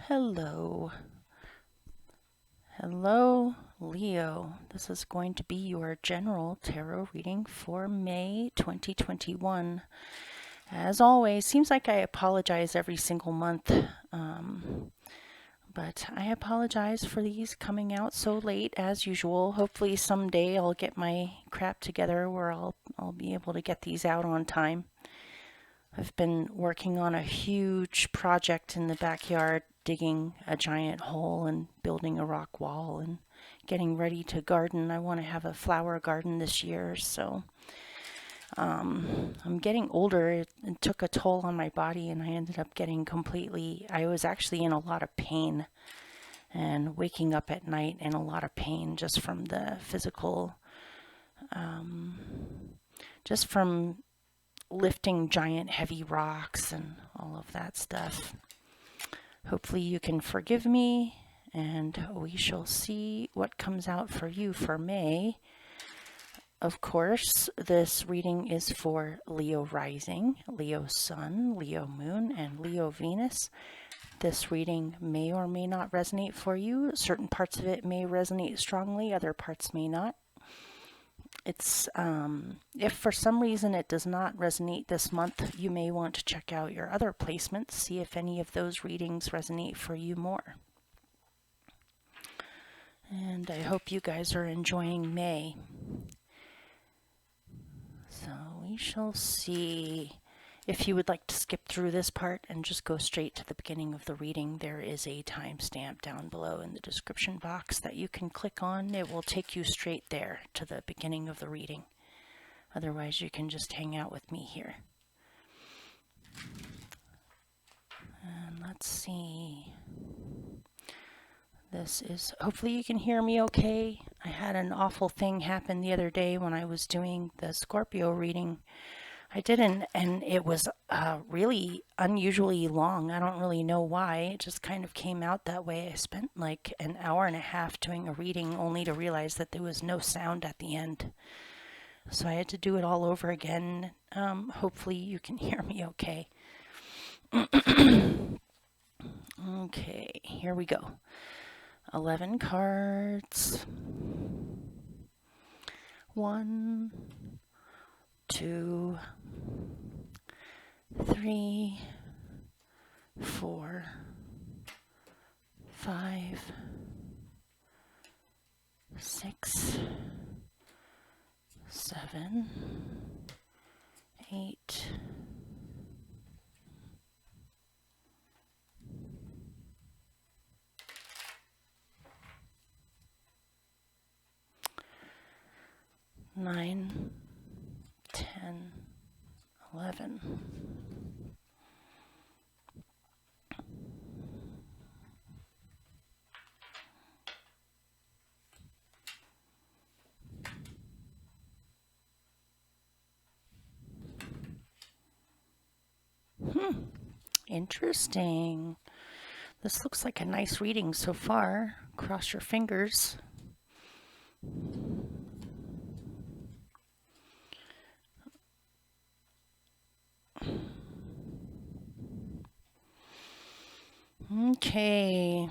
Hello. Hello, Leo. This is going to be your general tarot reading for May 2021. As always, seems like I apologize every single month, but I apologize for these coming out so late as usual. Hopefully someday I'll get my crap together where I'll be able to get these out on time. I've been working on a huge project in the backyard, digging a giant hole and building a rock wall and getting ready to garden. I want to have a flower garden this year, so I'm getting older. It took a toll on my body, and I ended up I was actually in a lot of pain and waking up at night in a lot of pain just from the physical, just from lifting giant heavy rocks and all of that stuff. Hopefully you can forgive me, and we shall see what comes out for you for May. Of course, this reading is for Leo Rising, Leo Sun, Leo Moon, and Leo Venus. This reading may or may not resonate for you. Certain parts of it may resonate strongly, other parts may not. It's if for some reason it does not resonate this month, you may want to check out your other placements, see if any of those readings resonate for you more. And I hope you guys are enjoying May. So we shall see. If you would like to skip through this part and just go straight to the beginning of the reading, there is a timestamp down below in the description box that you can click on. It will take you straight there to the beginning of the reading. Otherwise, you can just hang out with me here. And let's see. Hopefully you can hear me okay. I had an awful thing happen the other day when I was doing the Scorpio reading. I didn't, and it was really unusually long. I don't really know why. It just kind of came out that way. I spent like an hour and a half doing a reading only to realize that there was no sound at the end. So I had to do it all over again. Hopefully you can hear me okay. Okay, here we go. 11 cards. 1, 2, 3, 4, 5, 6, 7, 8, 9, 10, 11. Interesting. This looks like a nice reading so far. Cross your fingers. Okay.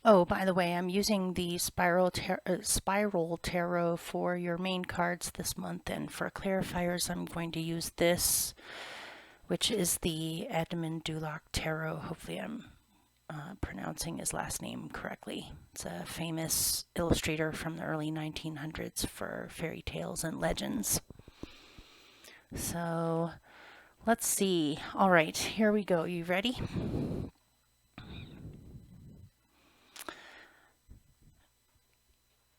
Oh, by the way, I'm using the Spiral Tarot for your main cards this month, and for clarifiers, I'm going to use this, which is the Edmund Dulac Tarot. Hopefully I'm pronouncing his last name correctly. It's a famous illustrator from the early 1900s for fairy tales and legends. So let's see. All right, here we go. You ready?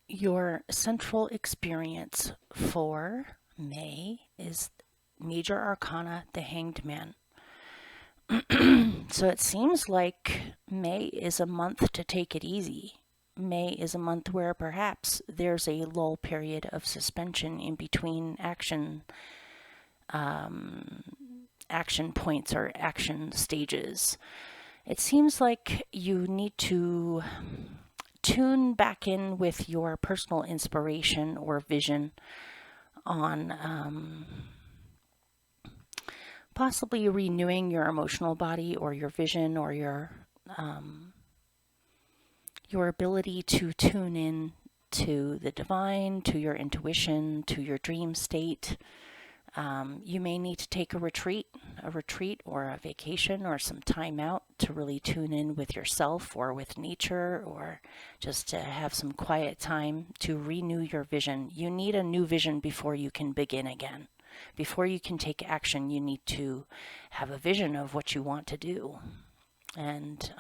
Your central experience for May is Major Arcana, the Hanged Man. So it seems like May is a month to take it easy. May is a month where perhaps there's a lull period of suspension in between action points or action stages. It seems like you need to tune back in with your personal inspiration or vision on possibly renewing your emotional body or your vision or your ability to tune in to the divine, to your intuition, to your dream state. You may need to take a retreat or a vacation or some time out to really tune in with yourself or with nature, or just to have some quiet time to renew your vision. You need a new vision before you can begin again. Before you can take action, you need to have a vision of what you want to do. And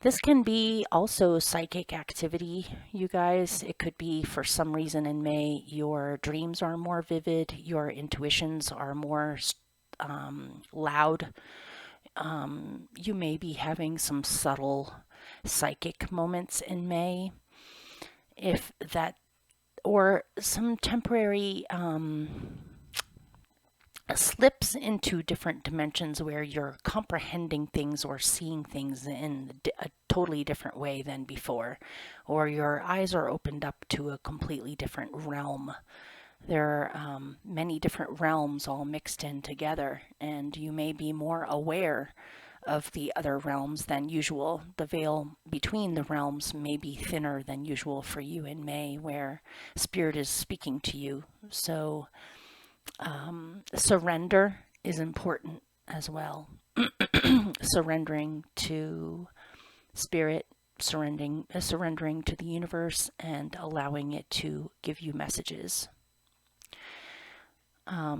this can be also psychic activity, you guys. It could be for some reason in May, your dreams are more vivid, your intuitions are more loud. You may be having some subtle psychic moments in May, if that, or some temporary slips into different dimensions where you're comprehending things or seeing things in a totally different way than before, or your eyes are opened up to a completely different realm. There are many different realms all mixed in together, and you may be more aware of the other realms than usual. The veil between the realms may be thinner than usual for you in May, where Spirit is speaking to you. So surrender is important as well. Surrendering to Spirit, surrendering to the universe, and allowing it to give you messages.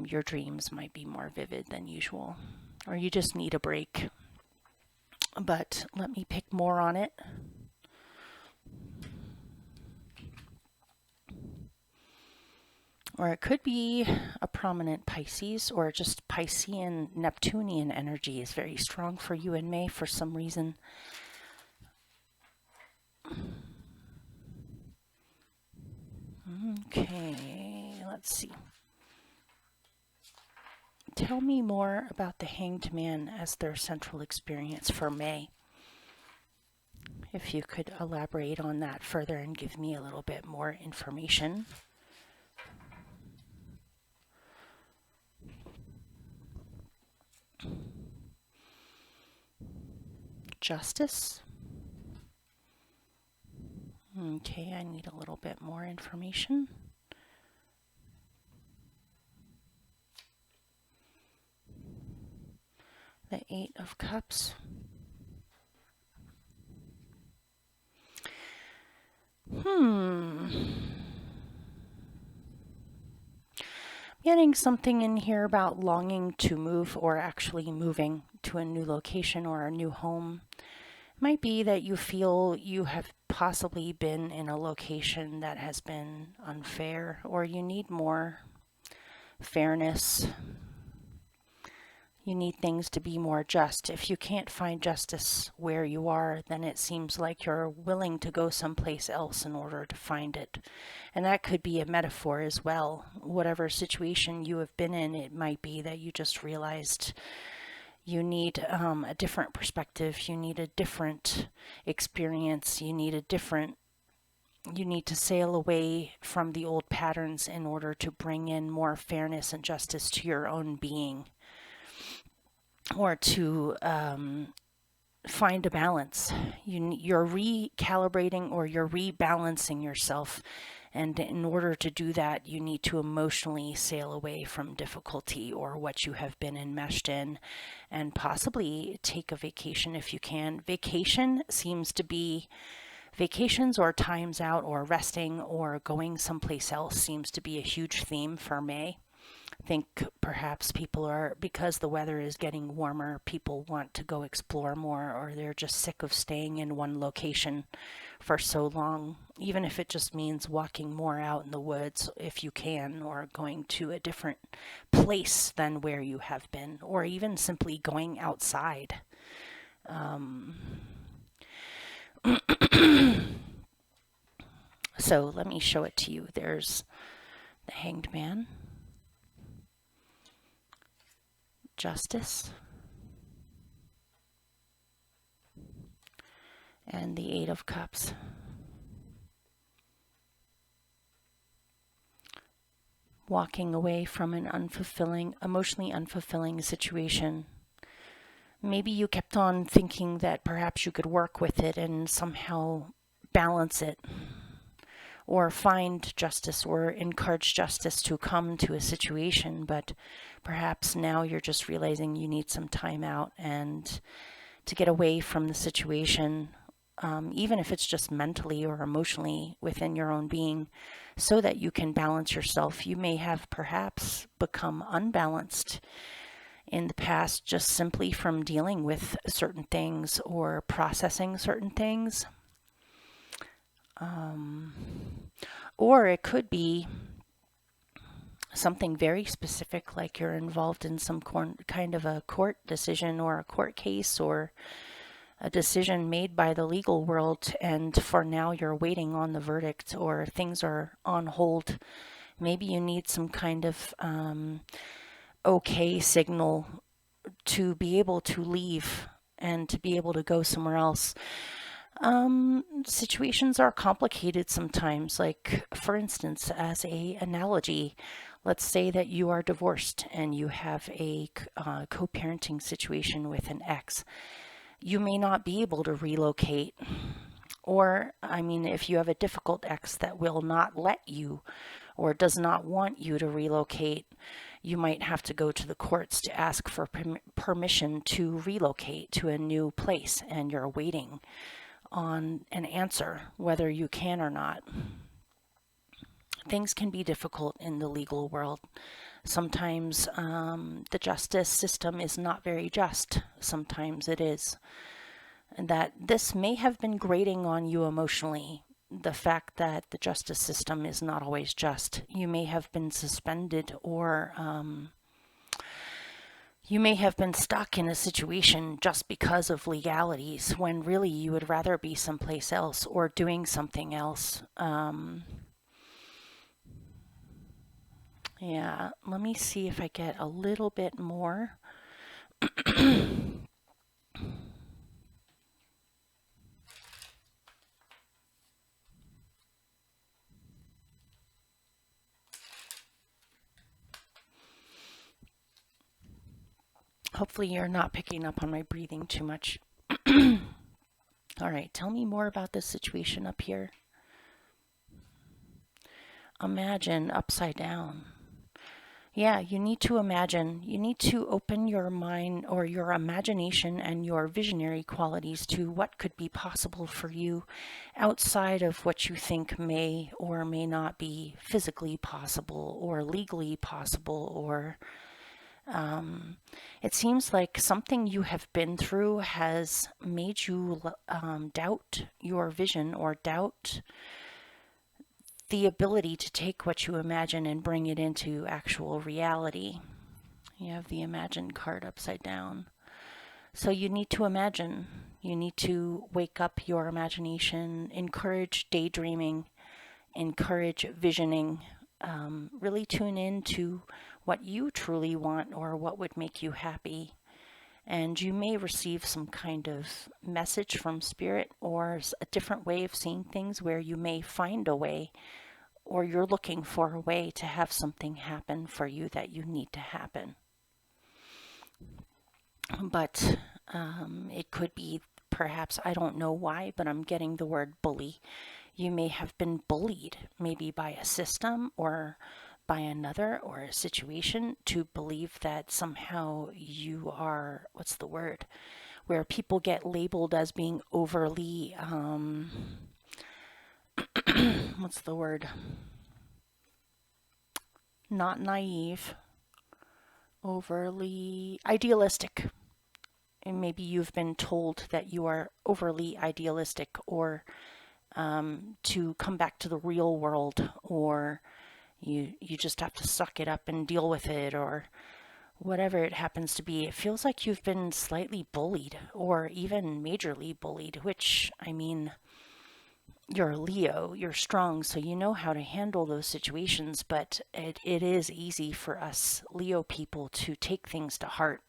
Your dreams might be more vivid than usual, or you just need a break. But let me pick more on it. Or it could be a prominent Pisces, or just Piscean Neptunian energy is very strong for you in May for some reason. Okay, let's see. Tell me more about the Hanged Man as their central experience for May. If you could elaborate on that further and give me a little bit more information. Justice. Okay, I need a little bit more information. The Eight of Cups. Getting something in here about longing to move, or actually moving to a new location or a new home. It might be that you feel you have possibly been in a location that has been unfair, or you need more fairness. You need things to be more just. If you can't find justice where you are, then it seems like you're willing to go someplace else in order to find it. And that could be a metaphor as well. Whatever situation you have been in, it might be that you just realized you need a different perspective. You need a different experience. You need to sail away from the old patterns in order to bring in more fairness and justice to your own being, or to find a balance. You're recalibrating, or you're rebalancing yourself. And in order to do that, you need to emotionally sail away from difficulty or what you have been enmeshed in, and possibly take a vacation if you can. Vacations or times out or resting or going someplace else seems to be a huge theme for May. I think perhaps because the weather is getting warmer, people want to go explore more, or they're just sick of staying in one location for so long, even if it just means walking more out in the woods if you can, or going to a different place than where you have been, or even simply going outside. So let me show it to you. There's the Hanged Man, Justice, and the Eight of Cups. walking away from an emotionally unfulfilling situation. Maybe you kept on thinking that perhaps you could work with it and somehow balance it, or find justice or encourage justice to come to a situation, but perhaps now you're just realizing you need some time out and to get away from the situation, even if it's just mentally or emotionally within your own being, so that you can balance yourself. You may have perhaps become unbalanced in the past just simply from dealing with certain things or processing certain things. Or it could be something very specific, like you're involved in some kind of a court decision or a court case or a decision made by the legal world, and for now you're waiting on the verdict or things are on hold. Maybe you need some kind of okay signal to be able to leave and to be able to go somewhere else. Situations are complicated sometimes. Like, for instance, as a analogy, let's say that you are divorced and you have a co-parenting situation with an ex. You may not be able to relocate. Or, I mean, if you have a difficult ex that will not let you or does not want you to relocate, you might have to go to the courts to ask for permission to relocate to a new place, and you're waiting on an answer whether you can or not. Things can be difficult in the legal world. Sometimes the justice system is not very just. Sometimes it is. And that this may have been grating on you emotionally. The fact that the justice system is not always just. You may have been suspended, or you may have been stuck in a situation just because of legalities, when really you would rather be someplace else or doing something else. Yeah, let me see if I get a little bit more. Hopefully you're not picking up on my breathing too much. All right, tell me more about this situation up here. Imagine upside down. Yeah, you need to imagine. You need to open your mind or your imagination and your visionary qualities to what could be possible for you outside of what you think may or may not be physically possible or legally possible, or it seems like something you have been through has made you doubt your vision or doubt the ability to take what you imagine and bring it into actual reality. You have the Imagine card upside down. So you need to imagine. You need to wake up your imagination, encourage daydreaming, encourage visioning, really tune in to what you truly want or what would make you happy. And you may receive some kind of message from spirit or a different way of seeing things, where you may find a way, or you're looking for a way to have something happen for you that you need to happen. But it could be, perhaps, I don't know why, but I'm getting the word bully. You may have been bullied, maybe by a system or by another or a situation, to believe that somehow you are, what's the word, where people get labeled as being overly, what's the word, not naive, overly idealistic. And maybe you've been told that you are overly idealistic, or to come back to the real world, or you just have to suck it up and deal with it, or whatever it happens to be. It feels like you've been slightly bullied, or even majorly bullied, which, I mean, you're a Leo, you're strong, so you know how to handle those situations, but it is easy for us Leo people to take things to heart.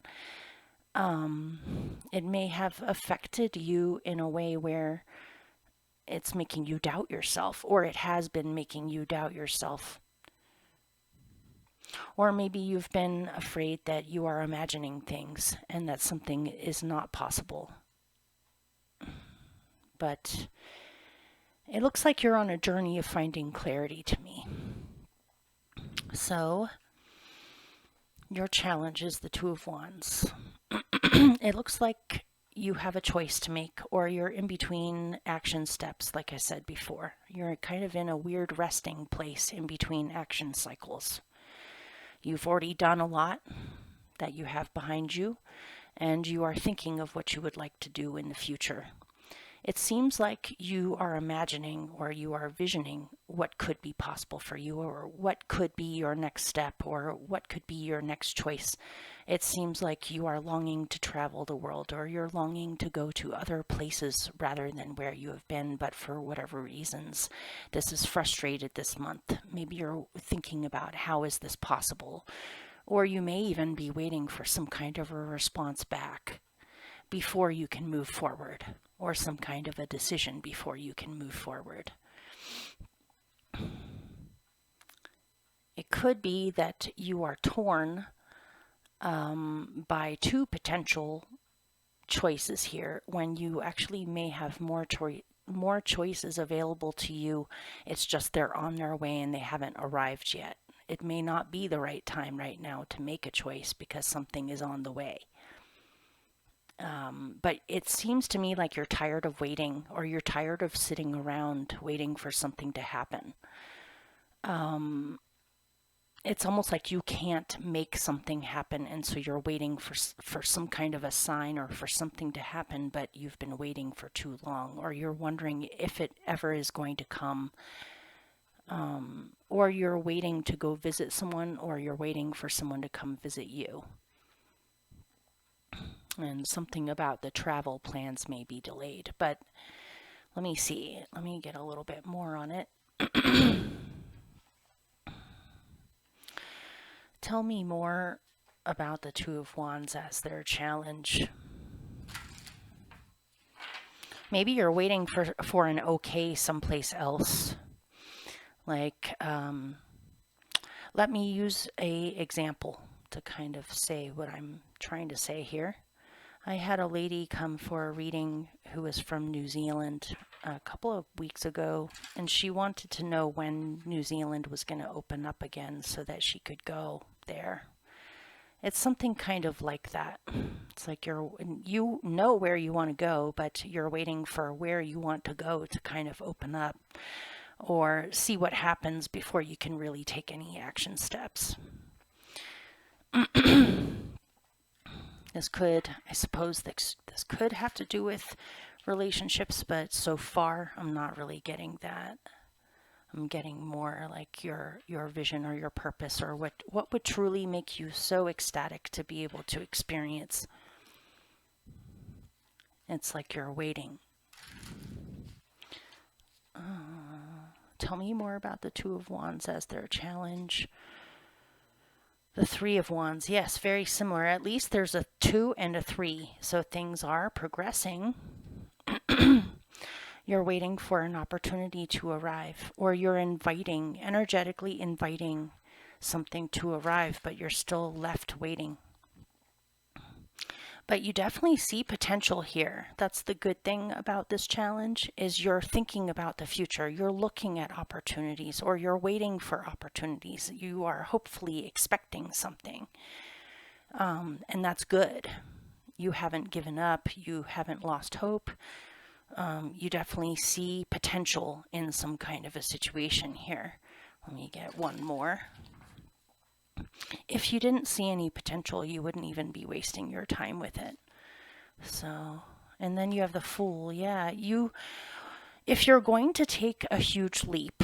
It may have affected you in a way where it's making you doubt yourself, or it has been making you doubt yourself. Or maybe you've been afraid that you are imagining things and that something is not possible. But it looks like you're on a journey of finding clarity to me. So, your challenge is the Two of Wands. It looks like you have a choice to make, or you're in between action steps, like I said before. You're kind of in a weird resting place in between action cycles. You've already done a lot that you have behind you, and you are thinking of what you would like to do in the future. It seems like you are imagining or you are visioning what could be possible for you, or what could be your next step, or what could be your next choice. It seems like you are longing to travel the world, or you're longing to go to other places rather than where you have been, but for whatever reasons, this is frustrated this month. Maybe you're thinking about how is this possible, or you may even be waiting for some kind of a response back before you can move forward, or some kind of a decision before you can move forward. It could be that you are torn by two potential choices here, when you actually may have more choices available to you. It's just they're on their way and they haven't arrived yet. It may not be the right time right now to make a choice because something is on the way. But it seems to me like you're tired of waiting, or you're tired of sitting around waiting for something to happen. It's almost like you can't make something happen, and so you're waiting for some kind of a sign or for something to happen, but you've been waiting for too long, or you're wondering if it ever is going to come. Or you're waiting to go visit someone, or you're waiting for someone to come visit you. And something about the travel plans may be delayed. But let me see. Let me get a little bit more on it. Tell me more about the Two of Wands as their challenge. Maybe you're waiting for an okay someplace else. Like, let me use a example to kind of say what I'm trying to say here. I had a lady come for a reading who was from New Zealand a couple of weeks ago, and she wanted to know when New Zealand was going to open up again so that she could go there. It's something kind of like that. It's like you know where you want to go, but you're waiting for where you want to go to kind of open up, or see what happens before you can really take any action steps. This could, I suppose, this could have to do with relationships, but so far I'm not really getting that. I'm getting more like your vision or your purpose, or what would truly make you so ecstatic to be able to experience. It's like you're waiting. Tell me more about the Two of Wands as their challenge. The Three of Wands, yes, very similar. At least there's a 2 and a 3, so things are progressing. You're waiting for an opportunity to arrive, or you're energetically inviting something to arrive, but you're still left waiting. But you definitely see potential here. That's the good thing about this challenge, is you're thinking about the future. You're looking at opportunities, or you're waiting for opportunities. You are hopefully expecting something. And that's good. You haven't given up. You haven't lost hope. You definitely see potential in some kind of a situation here. Let me get one more. If you didn't see any potential, you wouldn't even be wasting your time with it. So, and then you have the Fool. Yeah, if you're going to take a huge leap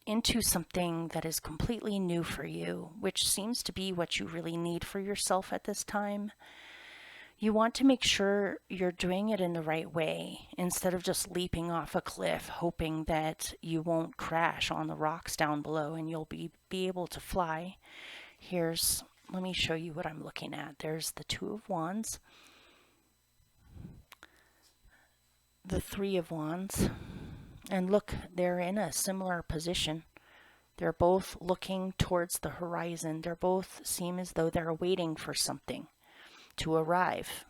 into something that is completely new for you, which seems to be what you really need for yourself at this time, you want to make sure you're doing it in the right way, instead of just leaping off a cliff hoping that you won't crash on the rocks down below and you'll be able to fly. Let me show you what I'm looking at. There's the Two of Wands, the Three of Wands, and look, they're in a similar position. They're both looking towards the horizon. They both seem as though they're waiting for something to arrive.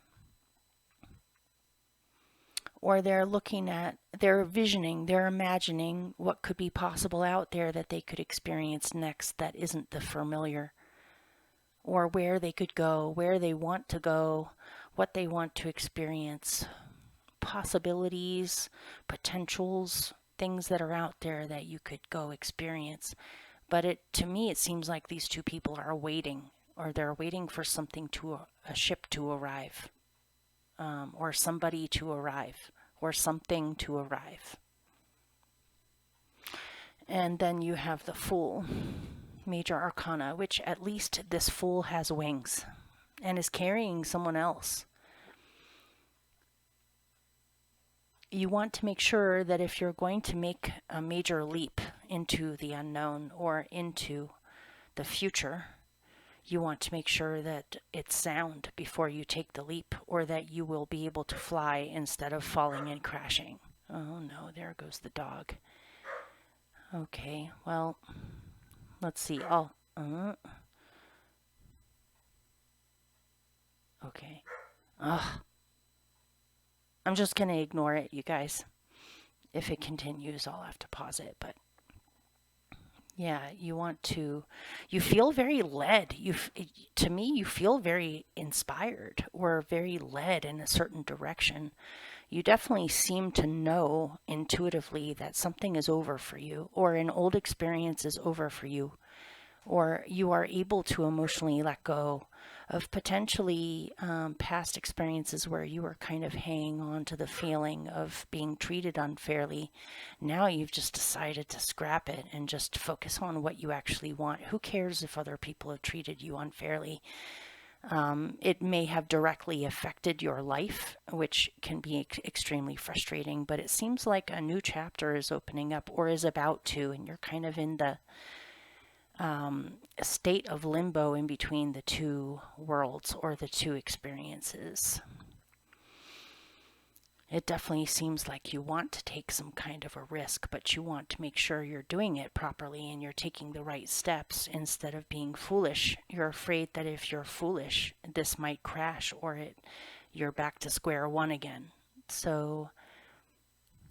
Or they're visioning, they're imagining what could be possible out there that they could experience next that isn't the familiar. Or where they could go, where they want to go, what they want to experience. Possibilities, potentials, things that are out there that you could go experience. But to me, it seems like these two people are waiting, or they're waiting for something a ship to arrive. Or somebody to arrive, or something to arrive. And then you have the Fool, Major Arcana, which at least this Fool has wings and is carrying someone else. You want to make sure that if you're going to make a major leap into the unknown or into the future, you want to make sure that it's sound before you take the leap, or that you will be able to fly instead of falling and crashing. Oh no, there goes the dog. Okay, well, let's see. Okay. I'm just going to ignore it, you guys. If it continues, I'll have to pause it, but yeah, you feel very led. To me, you feel very inspired or very led in a certain direction. You definitely seem to know intuitively that something is over for you, or an old experience is over for you, or you are able to emotionally let go of potentially past experiences where you were kind of hanging on to the feeling of being treated unfairly. Now you've just decided to scrap it and just focus on what you actually want. Who cares if other people have treated you unfairly? It may have directly affected your life, which can be extremely frustrating, but it seems like a new chapter is opening up, or is about to, and you're kind of in the state of limbo in between the two worlds or the two experiences. It definitely seems like you want to take some kind of a risk, but you want to make sure you're doing it properly and you're taking the right steps instead of being foolish. You're afraid that if you're foolish, this might crash, or you're back to square one again. So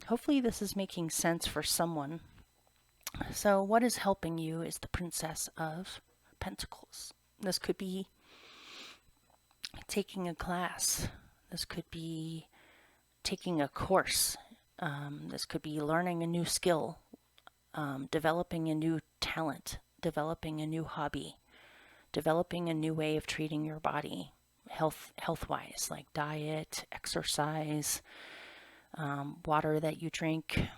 hopefully this is making sense for someone. So what is helping you is the Princess of Pentacles. This could be taking a class. This could be taking a course. This could be learning a new skill, developing a new talent, developing a new hobby, developing a new way of treating your body, health-wise, like diet, exercise, water that you drink,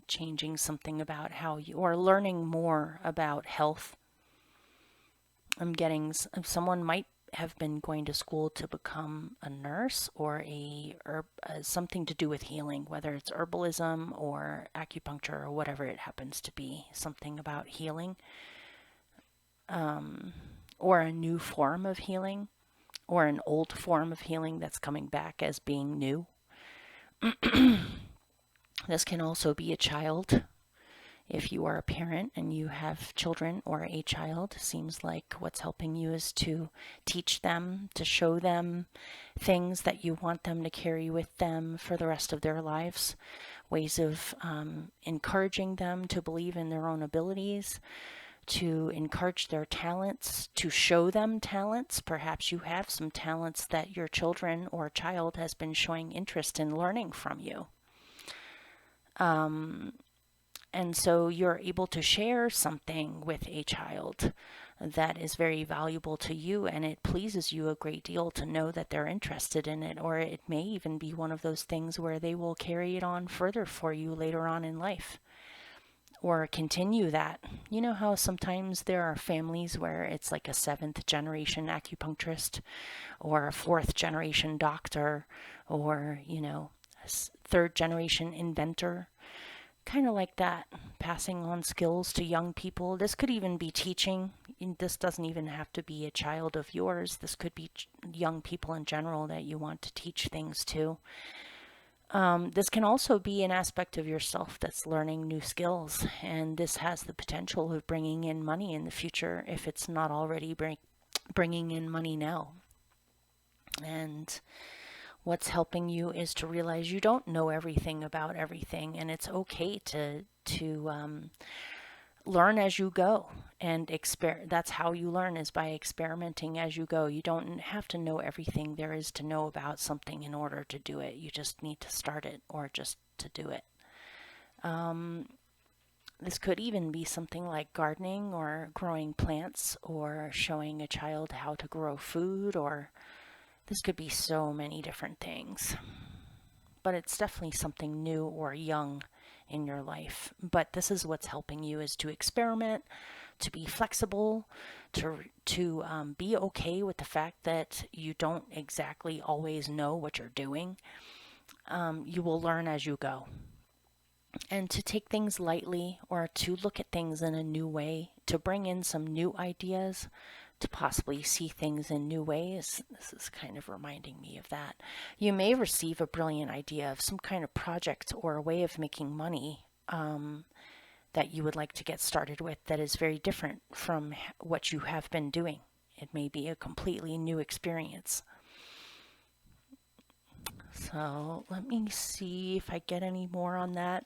changing something about how you, or learning more about health. I'm getting someone might have been going to school to become a nurse, or something to do with healing, whether it's herbalism or acupuncture or whatever it happens to be, something about healing, or a new form of healing, or an old form of healing that's coming back as being new. This can also be a child. If you are a parent and you have children or a child, seems like what's helping you is to teach them, to show them things that you want them to carry with them for the rest of their lives, ways of encouraging them to believe in their own abilities, to encourage their talents, to show them talents. Perhaps you have some talents that your children or child has been showing interest in learning from you. And so you're able to share something with a child that is very valuable to you, and it pleases you a great deal to know that they're interested in it, or it may even be one of those things where they will carry it on further for you later on in life, or continue that. You know how sometimes there are families where it's like a 7th generation acupuncturist, or a 4th generation doctor, or, a 3rd generation inventor. Kind of like that, passing on skills to young people. This could even be teaching. This doesn't even have to be a child of yours. This could be young people in general that you want to teach things to. This can also be an aspect of yourself that's learning new skills, and this has the potential of bringing in money in the future if it's not already bringing in money now. And what's helping you is to realize you don't know everything about everything, and it's okay to learn as you go. And that's how you learn, is by experimenting as you go. You don't have to know everything there is to know about something in order to do it. You just need to start it, or just to do it. This could even be something like gardening or growing plants or showing a child how to grow food, or this could be so many different things. But it's definitely something new or young in your life. But this is what's helping you, is to experiment, to be flexible, to be okay with the fact that you don't exactly always know what you're doing. You will learn as you go. And to take things lightly, or to look at things in a new way, to bring in some new ideas, to possibly see things in new ways. This is kind of reminding me of that. You may receive a brilliant idea of some kind of project or a way of making money that you would like to get started with, that is very different from what you have been doing. It may be a completely new experience. So let me see if I get any more on that.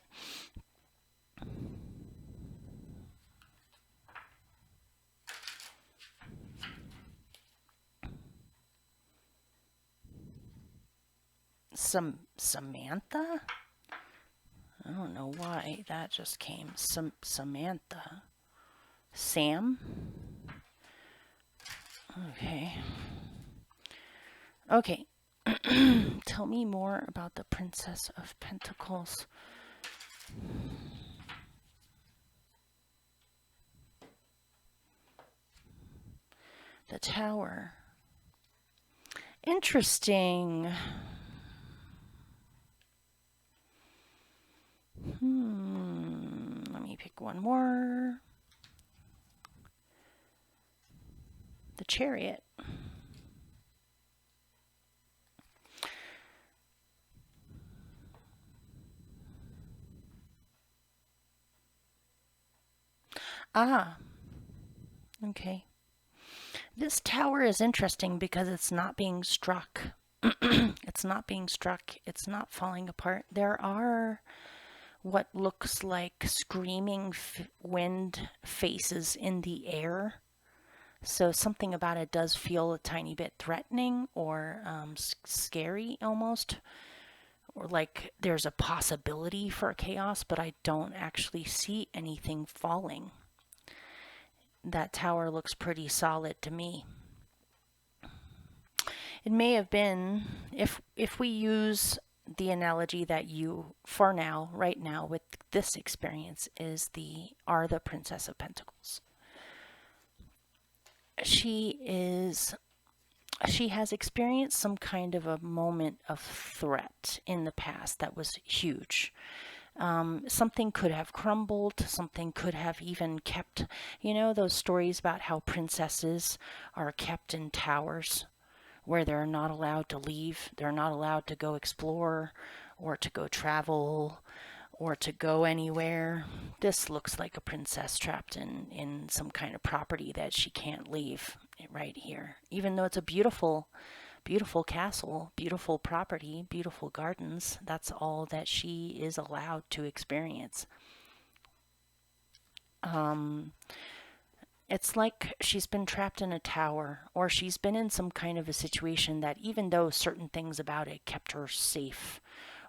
Samantha? I don't know why that just came. Samantha. Sam? Okay. Okay. Tell me more about the Princess of Pentacles. The Tower. Interesting. Let me pick one more. The Chariot. Ah, okay. This tower is interesting because it's not being struck. It's not being struck. It's not falling apart. There are what looks like screaming wind faces in the air. So something about it does feel a tiny bit threatening, or scary almost. Or like there's a possibility for chaos, but I don't actually see anything falling. That tower looks pretty solid to me. It may have been, if we use the analogy that you, for now, right now, with this experience, are the Princess of Pentacles. She has experienced some kind of a moment of threat in the past that was huge. Something could have crumbled, something could have even kept, those stories about how princesses are kept in towers where they're not allowed to leave, they're not allowed to go explore or to go travel or to go anywhere. This looks like a princess trapped in some kind of property that she can't leave right here. Even though it's a beautiful castle, beautiful property, beautiful gardens, that's all that she is allowed to experience. It's like she's been trapped in a tower, or she's been in some kind of a situation that, even though certain things about it kept her safe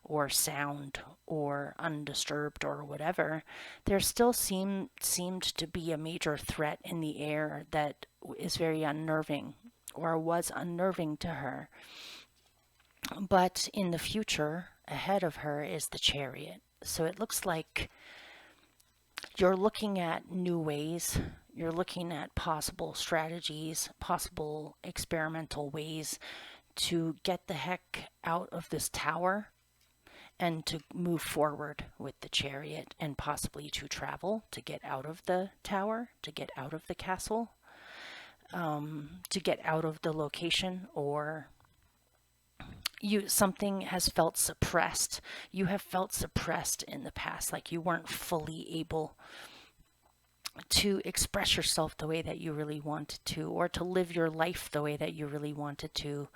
or sound or undisturbed or whatever, there still seemed to be a major threat in the air that is very unnerving, or was unnerving to her. But in the future, ahead of her is the Chariot. So it looks like you're looking at new ways. You're looking at possible strategies, possible experimental ways to get the heck out of this tower and to move forward with the Chariot, and possibly to travel, to get out of the tower, to get out of the castle, to get out of the location, or something has felt suppressed. You have felt suppressed in the past, like you weren't fully able to express yourself the way that you really wanted to, or to live your life the way that you really wanted to,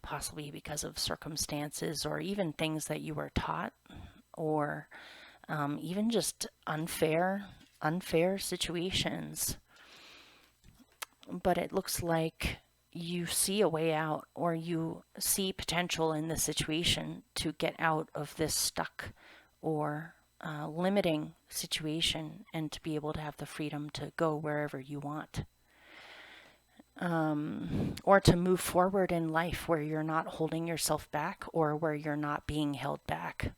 possibly because of circumstances or even things that you were taught, or even just unfair situations. But it looks like you see a way out, or you see potential in the situation to get out of this stuck or limiting situation, and to be able to have the freedom to go wherever you want. Or to move forward in life where you're not holding yourself back, or where you're not being held back.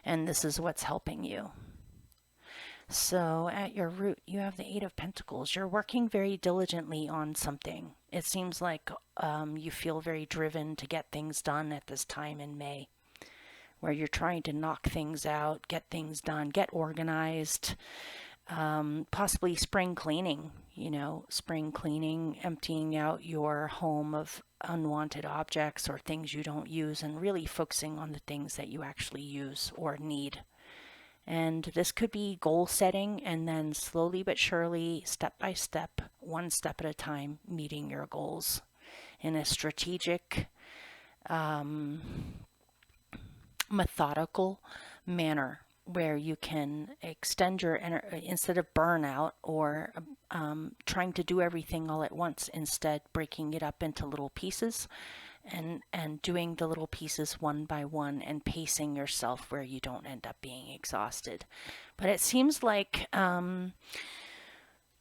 And this is what's helping you. So at your root, you have the Eight of Pentacles. You're working very diligently on something. It seems like you feel very driven to get things done at this time in May, where you're trying to knock things out, get things done, get organized, possibly spring cleaning, spring cleaning, emptying out your home of unwanted objects or things you don't use, and really focusing on the things that you actually use or need. And this could be goal setting, and then slowly but surely, step by step, one step at a time, meeting your goals in a strategic, methodical manner, where you can extend your energy instead of burnout, or trying to do everything all at once. Instead, breaking it up into little pieces, and doing the little pieces one by one, and pacing yourself where you don't end up being exhausted. But it seems like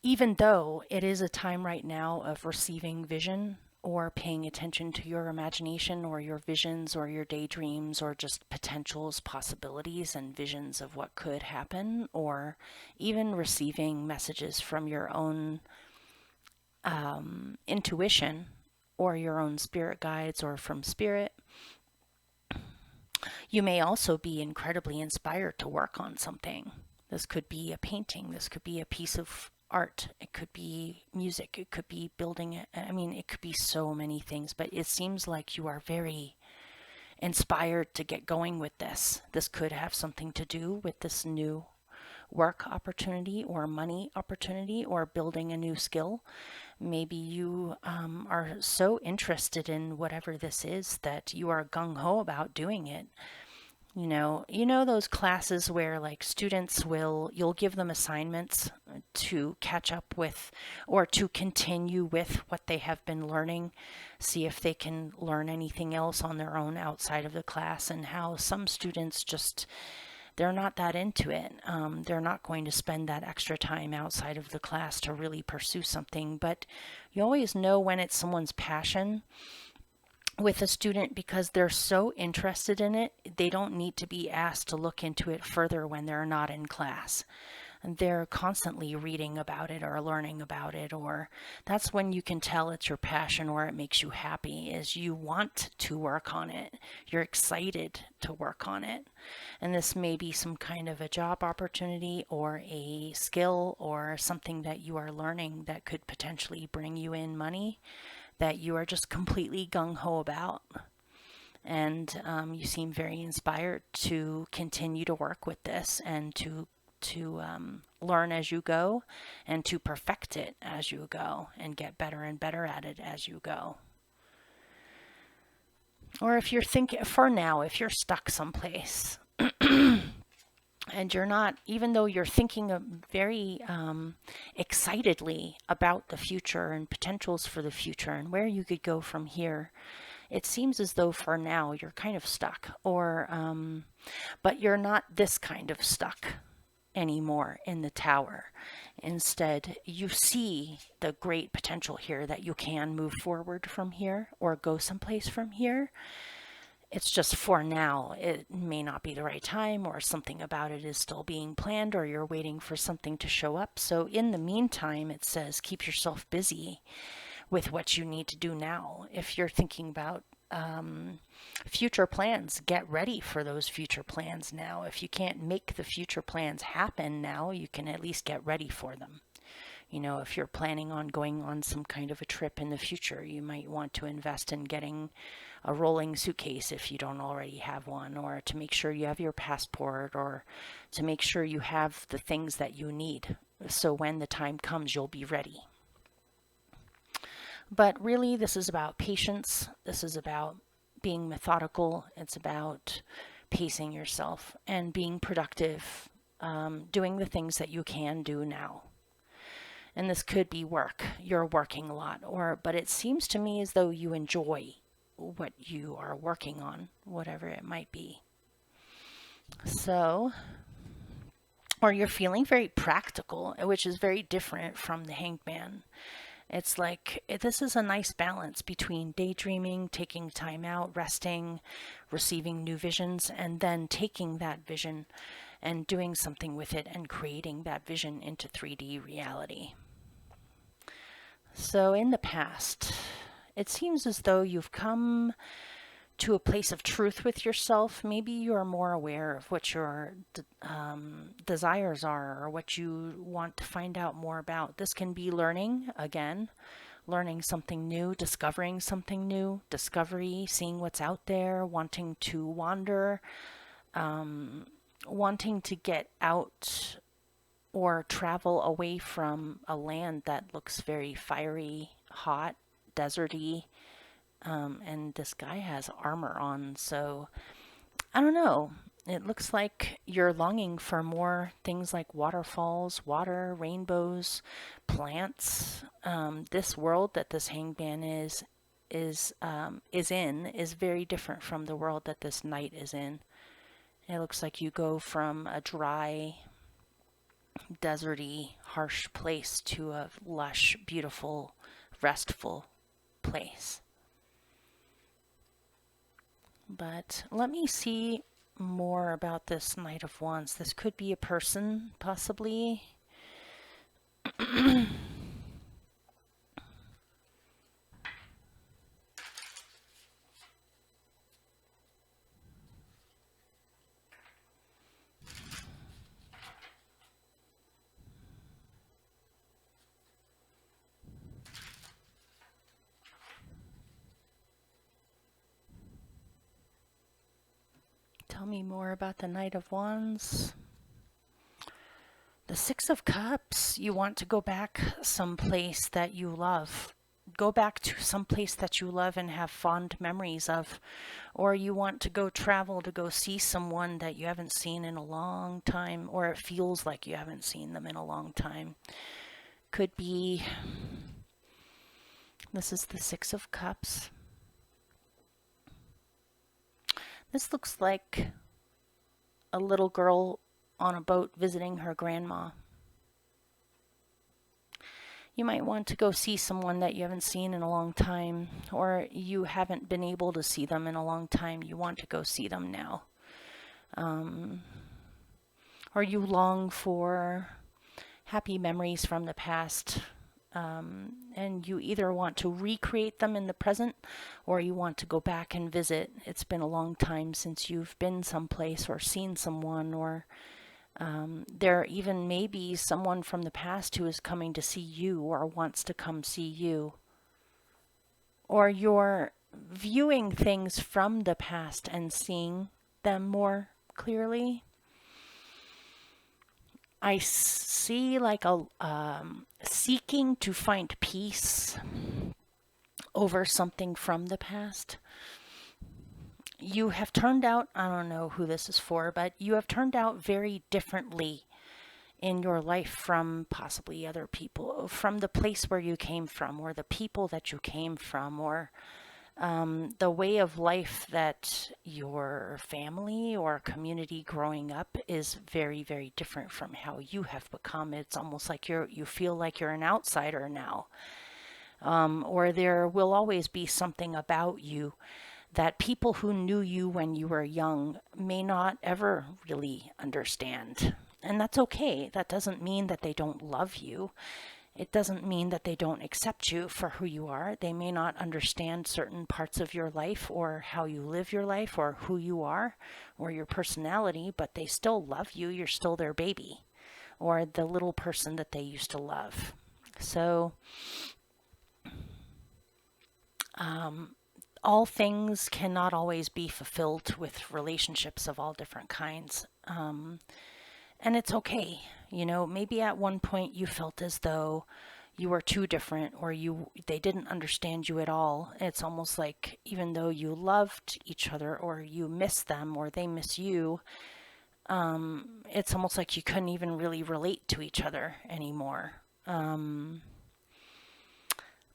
even though it is a time right now of receiving vision, or paying attention to your imagination, or your visions, or your daydreams, or just potentials, possibilities, and visions of what could happen, or even receiving messages from your own intuition, or your own spirit guides, or from spirit, you may also be incredibly inspired to work on something. This could be a painting, this could be a piece of art, it could be music, it could be building it. I mean, it could be so many things, but it seems like you are very inspired to get going with this. This could have something to do with this new work opportunity, or money opportunity, or building a new skill. Maybe you are so interested in whatever this is that you are gung-ho about doing it. You know those classes where like students you'll give them assignments to catch up with, or to continue with what they have been learning, see if they can learn anything else on their own outside of the class, and how some students just, they're not that into it. They're not going to spend that extra time outside of the class to really pursue something. But you always know when it's someone's passion with a student, because they're so interested in it. They don't need to be asked to look into it further when they're not in class. They're constantly reading about it or learning about it, or that's when you can tell it's your passion, or it makes you happy, is you want to work on it. You're excited to work on it. And this may be some kind of a job opportunity, or a skill, or something that you are learning that could potentially bring you in money, that you are just completely gung-ho about. And you seem very inspired to continue to work with this, and to learn as you go, and to perfect it as you go, and get better and better at it as you go. Or if you're thinking, for now, if you're stuck someplace and you're not, even though you're thinking very excitedly about the future and potentials for the future and where you could go from here, it seems as though for now you're kind of stuck, or but you're not this kind of stuck anymore in the Tower. Instead, you see the great potential here, that you can move forward from here, or go someplace from here. It's just for now, it may not be the right time, or something about it is still being planned, or you're waiting for something to show up. So in the meantime, it says keep yourself busy with what you need to do now. If you're thinking about future plans, get ready for those future plans now. If you can't make the future plans happen now, you can at least get ready for them. You know, if you're planning on going on some kind of a trip in the future, you might want to invest in getting a rolling suitcase if you don't already have one, or to make sure you have your passport, or to make sure you have the things that you need so when the time comes you'll be ready. But really, this is about patience. This is about being methodical. It's about pacing yourself and being productive, doing the things that you can do now. And this could be work. You're working a lot, but it seems to me as though you enjoy what you are working on, whatever it might be. So, or you're feeling very practical, which is very different from the Hanged Man. It's like this is a nice balance between daydreaming, taking time out, resting, receiving new visions, and then taking that vision and doing something with it and creating that vision into 3D reality. So in the past, it seems as though you've come to a place of truth with yourself. Maybe you're more aware of what your desires are, or what you want to find out more about. This can be learning, again, learning something new, discovering something new, discovery, seeing what's out there, wanting to wander, wanting to get out or travel away from a land that looks very fiery, hot, deserty, and this guy has armor on, so I don't know. It looks like you're longing for more things like waterfalls, water, rainbows, plants. This world that this Hanged Man is in is very different from the world that this knight is in. It looks like you go from a dry, deserty, harsh place to a lush, beautiful, restful place. But let me see more about this Knight of Wands. This could be a person, possibly. Tell me more about the Knight of Wands. The Six of Cups. You want to go back someplace that you love. Go back to someplace that you love and have fond memories of. Or you want to go travel to go see someone that you haven't seen in a long time, or it feels like you haven't seen them in a long time. Could be, this is the Six of Cups. This looks like a little girl on a boat visiting her grandma. You might want to go see someone that you haven't seen in a long time, or you haven't been able to see them in a long time. You want to go see them now. Or you long for happy memories from the past, and you either want to recreate them in the present, or you want to go back and visit. It's been a long time since you've been someplace or seen someone, or there even may be someone from the past who is coming to see you or wants to come see you. Or you're viewing things from the past and seeing them more clearly. I see like a seeking to find peace over something from the past. You have turned out, I don't know who this is for, but you have turned out very differently in your life from possibly other people, from the place where you came from, or the people that you came from, or the way of life that your family or community growing up is very, very different from how you have become. It's almost like you feel like you're an outsider now. Or there will always be something about you that people who knew you when you were young may not ever really understand. And that's okay. That doesn't mean that they don't love you. It doesn't mean that they don't accept you for who you are. They may not understand certain parts of your life, or how you live your life, or who you are, or your personality, but they still love you. You're still their baby, or the little person that they used to love. So, all things cannot always be fulfilled with relationships of all different kinds. And it's okay. Maybe at one point you felt as though you were too different, or they didn't understand you at all. It's almost like even though you loved each other, or you miss them, or they miss you, it's almost like you couldn't even really relate to each other anymore.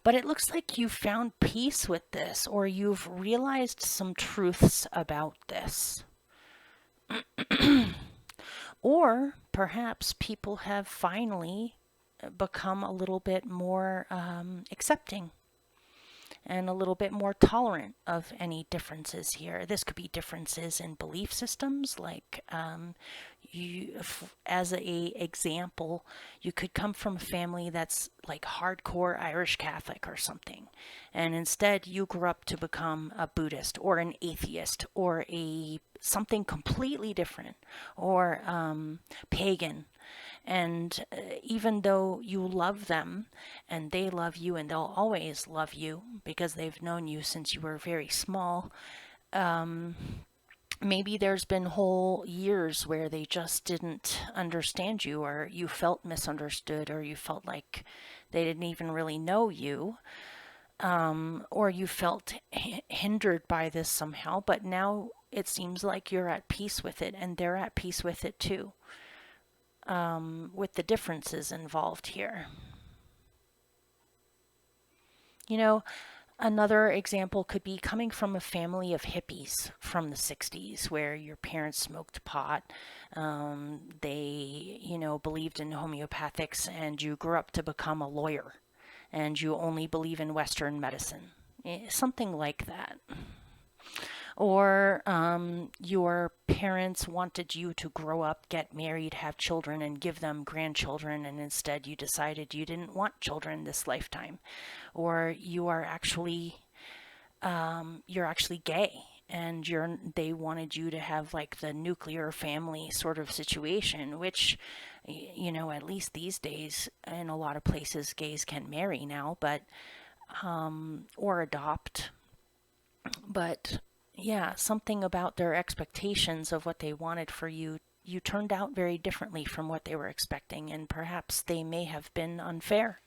But it looks like you found peace with this, or you've realized some truths about this. Or perhaps people have finally become a little bit more accepting and a little bit more tolerant of any differences here. This could be differences in belief systems, like as a example, you could come from a family that's like hardcore Irish Catholic or something, and instead you grew up to become a Buddhist or an atheist or something completely different, or pagan. And even though you love them and they love you, and they'll always love you because they've known you since you were very small, maybe there's been whole years where they just didn't understand you, or you felt misunderstood, or you felt like they didn't even really know you, or you felt hindered by this somehow. But now it seems like you're at peace with it, and they're at peace with it too, with the differences involved here. Another example could be coming from a family of hippies from the 60s, where your parents smoked pot. They, believed in homeopathics, and you grew up to become a lawyer, and you only believe in Western medicine. Something like that. Or your parents wanted you to grow up, get married, have children, and give them grandchildren, and instead you decided you didn't want children this lifetime. Or you're actually gay, and they wanted you to have like the nuclear family sort of situation, which, at least these days in a lot of places gays can marry now, but or adopt. But yeah, something about their expectations of what they wanted for you turned out very differently from what they were expecting, and perhaps they may have been unfair.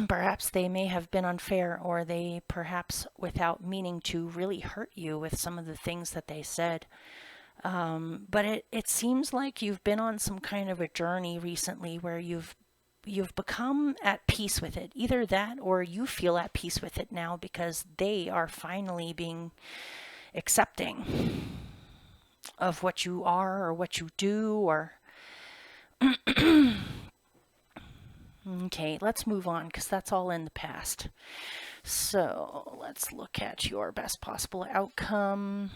Perhaps they may have been unfair, or they perhaps, without meaning to, really hurt you with some of the things that they said. But it seems like you've been on some kind of a journey recently where you've become at peace with it. Either that, or you feel at peace with it now because they are finally being accepting of what you are or what you do, or okay, let's move on because that's all in the past. So let's look at your best possible outcome.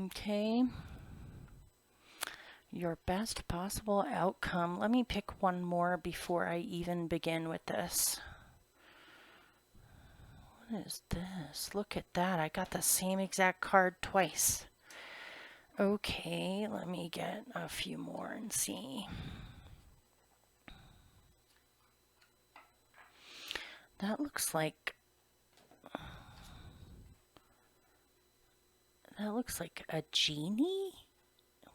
Okay. Your best possible outcome. Let me pick one more before I even begin with this. What is this? Look at that. I got the same exact card twice. Okay, let me get a few more and see. That looks like a genie?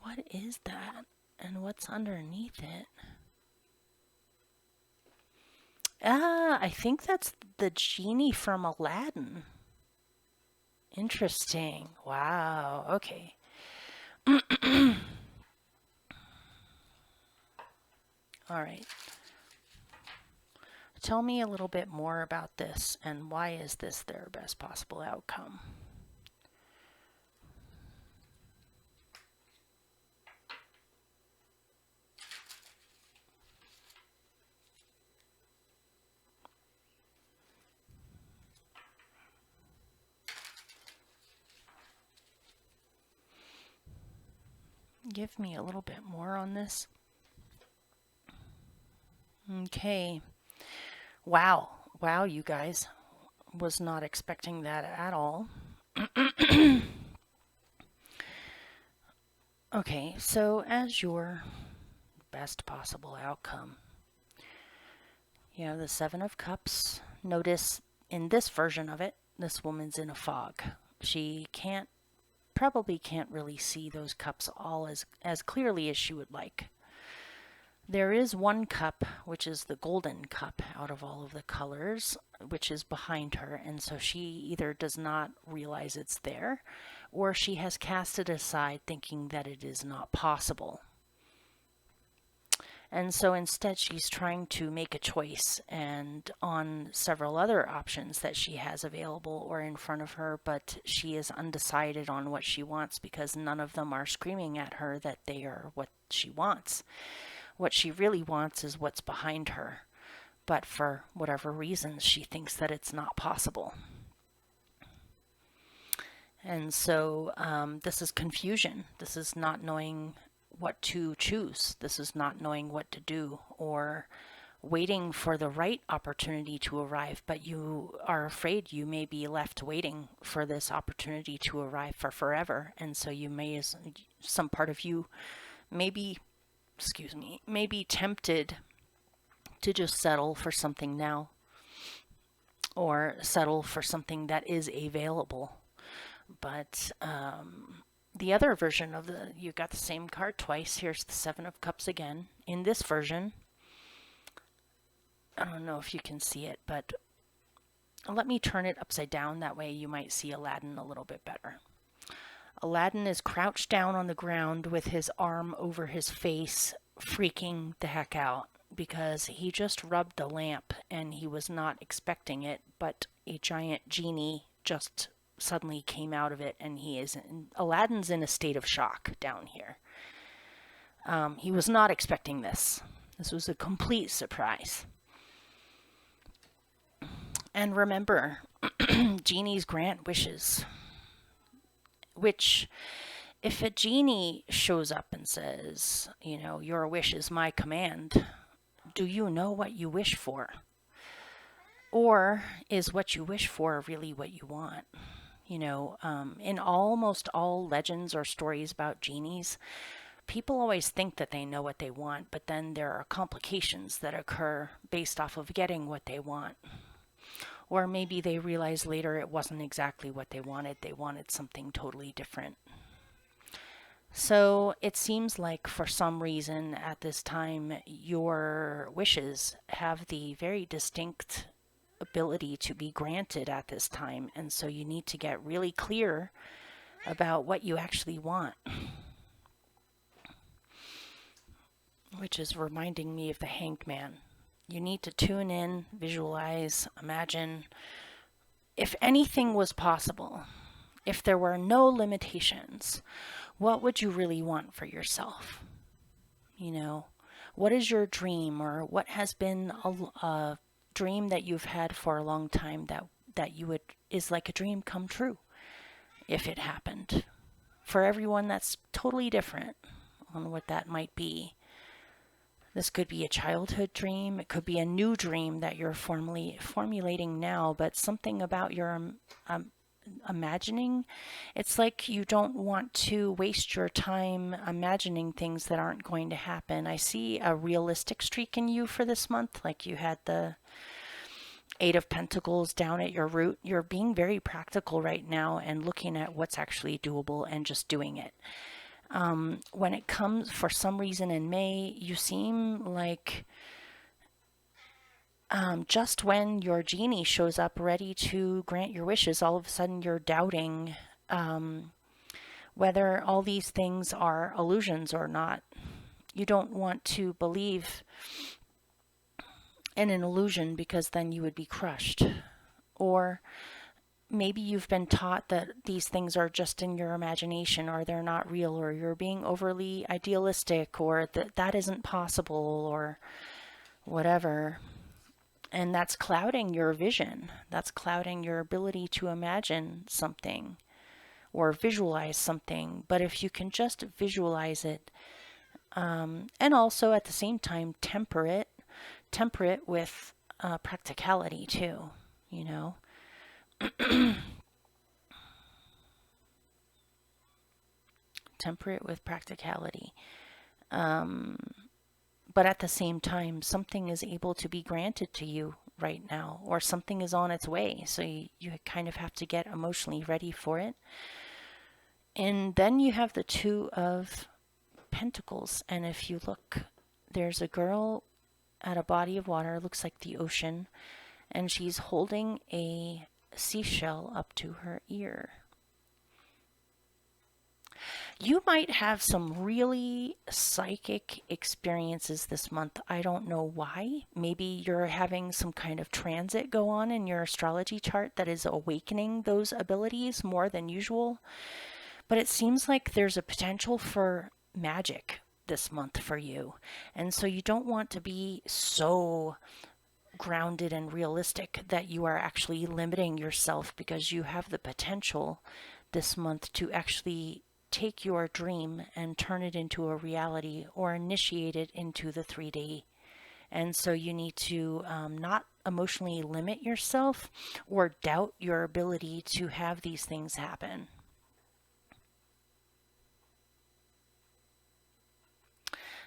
What is that? And what's underneath it? I think that's the genie from Aladdin. Interesting. Wow. Okay. All right. Tell me a little bit more about this, and why is this their best possible outcome? Give me a little bit more on this. Okay. Wow. Wow, you guys. Was not expecting that at all. Okay, so as your best possible outcome, you have the Seven of Cups. Notice in this version of it, this woman's in a fog. She probably can't really see those cups all as clearly as she would like. There is one cup, which is the golden cup out of all of the colors, which is behind her, and so she either does not realize it's there, or she has cast it aside thinking that it is not possible. And so instead she's trying to make a choice and on several other options that she has available or in front of her, but she is undecided on what she wants because none of them are screaming at her that they are what she wants. What she really wants is what's behind her, but for whatever reasons, she thinks that it's not possible. And so this is confusion. This is not knowing what to choose. This is not knowing what to do or waiting for the right opportunity to arrive, but you are afraid you may be left waiting for this opportunity to arrive for forever. And so you may, some part of you may be tempted to just settle for something now or settle for something that is available. But the other version of you got the same card twice. Here's the Seven of Cups again. In this version, I don't know if you can see it, but let me turn it upside down. That way you might see Aladdin a little bit better. Aladdin is crouched down on the ground with his arm over his face, freaking the heck out because he just rubbed a lamp and he was not expecting it, but a giant genie just suddenly came out of it, and Aladdin's in a state of shock down here. He was not expecting this. This was a complete surprise. And remember, genies grant wishes. Which, if a genie shows up and says, your wish is my command, do you know what you wish for? Or is what you wish for really what you want? In almost all legends or stories about genies, people always think that they know what they want, but then there are complications that occur based off of getting what they want. Or maybe they realize later it wasn't exactly what they wanted something totally different. So it seems like for some reason at this time, your wishes have the very distinct ability to be granted at this time, and so you need to get really clear about what you actually want. Which is reminding me of the Hanged Man. You need to tune in, visualize, imagine. If anything was possible, if there were no limitations, what would you really want for yourself? What is your dream, or what has been a dream that you've had for a long time that is like a dream come true if it happened? For everyone, that's totally different on what that might be. This could be a childhood dream. It could be a new dream that you're formulating now, but something about your imagining. It's like you don't want to waste your time imagining things that aren't going to happen. I see a realistic streak in you for this month, like you had the Eight of Pentacles down at your root. You're being very practical right now and looking at what's actually doable and just doing it. When it comes, for some reason in May, you seem like just when your genie shows up ready to grant your wishes, all of a sudden you're doubting whether all these things are illusions or not. You don't want to believe in an illusion because then you would be crushed. Or maybe you've been taught that these things are just in your imagination, or they're not real, or you're being overly idealistic, or that isn't possible, or whatever. And that's clouding your vision. That's clouding your ability to imagine something or visualize something. But if you can just visualize it, and also at the same time temper it with practicality too, temper it with practicality. But at the same time, something is able to be granted to you right now, or something is on its way. So you kind of have to get emotionally ready for it. And then you have the Two of Pentacles. And if you look, there's a girl at a body of water, looks like the ocean, and she's holding a seashell up to her ear. You might have some really psychic experiences this month. I don't know why. Maybe you're having some kind of transit go on in your astrology chart that is awakening those abilities more than usual. But it seems like there's a potential for magic this month for you. And so you don't want to be so grounded and realistic that you are actually limiting yourself, because you have the potential this month to actually take your dream and turn it into a reality, or initiate it into the 3D. And so you need to not emotionally limit yourself or doubt your ability to have these things happen.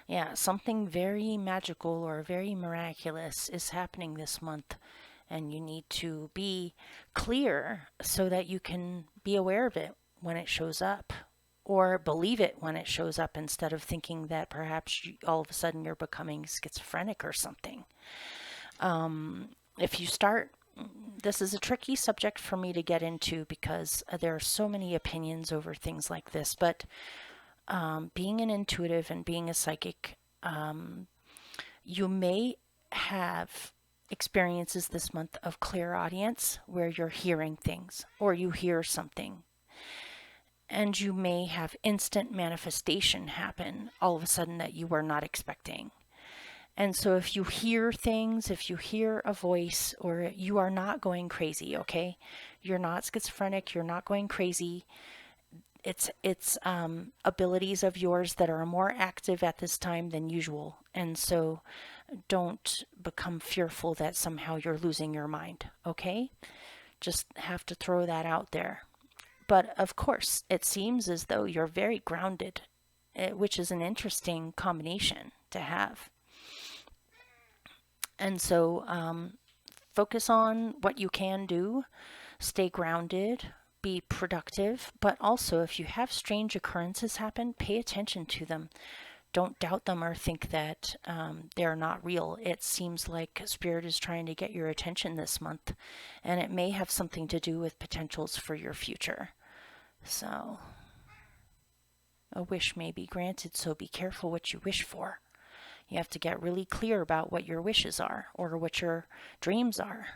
Yeah, something very magical or very miraculous is happening this month, and you need to be clear so that you can be aware of it when it shows up, or believe it when it shows up, instead of thinking that perhaps all of a sudden you're becoming schizophrenic or something. If you start, this is a tricky subject for me to get into because there are so many opinions over things like this, but being an intuitive and being a psychic, you may have experiences this month of clairaudience where you're hearing things, or you hear something, and you may have instant manifestation happen all of a sudden that you were not expecting. And so if you hear things, if you hear a voice, or you are not going crazy, okay? You're not schizophrenic, you're not going crazy. It's abilities of yours that are more active at this time than usual. And so don't become fearful that somehow you're losing your mind, okay? Just have to throw that out there. But of course, it seems as though you're very grounded, which is an interesting combination to have. And so focus on what you can do, stay grounded, be productive, but also if you have strange occurrences happen, pay attention to them. Don't doubt them or think that they're not real. It seems like Spirit is trying to get your attention this month, and it may have something to do with potentials for your future. So, a wish may be granted, so be careful what you wish for. You have to get really clear about what your wishes are, or what your dreams are.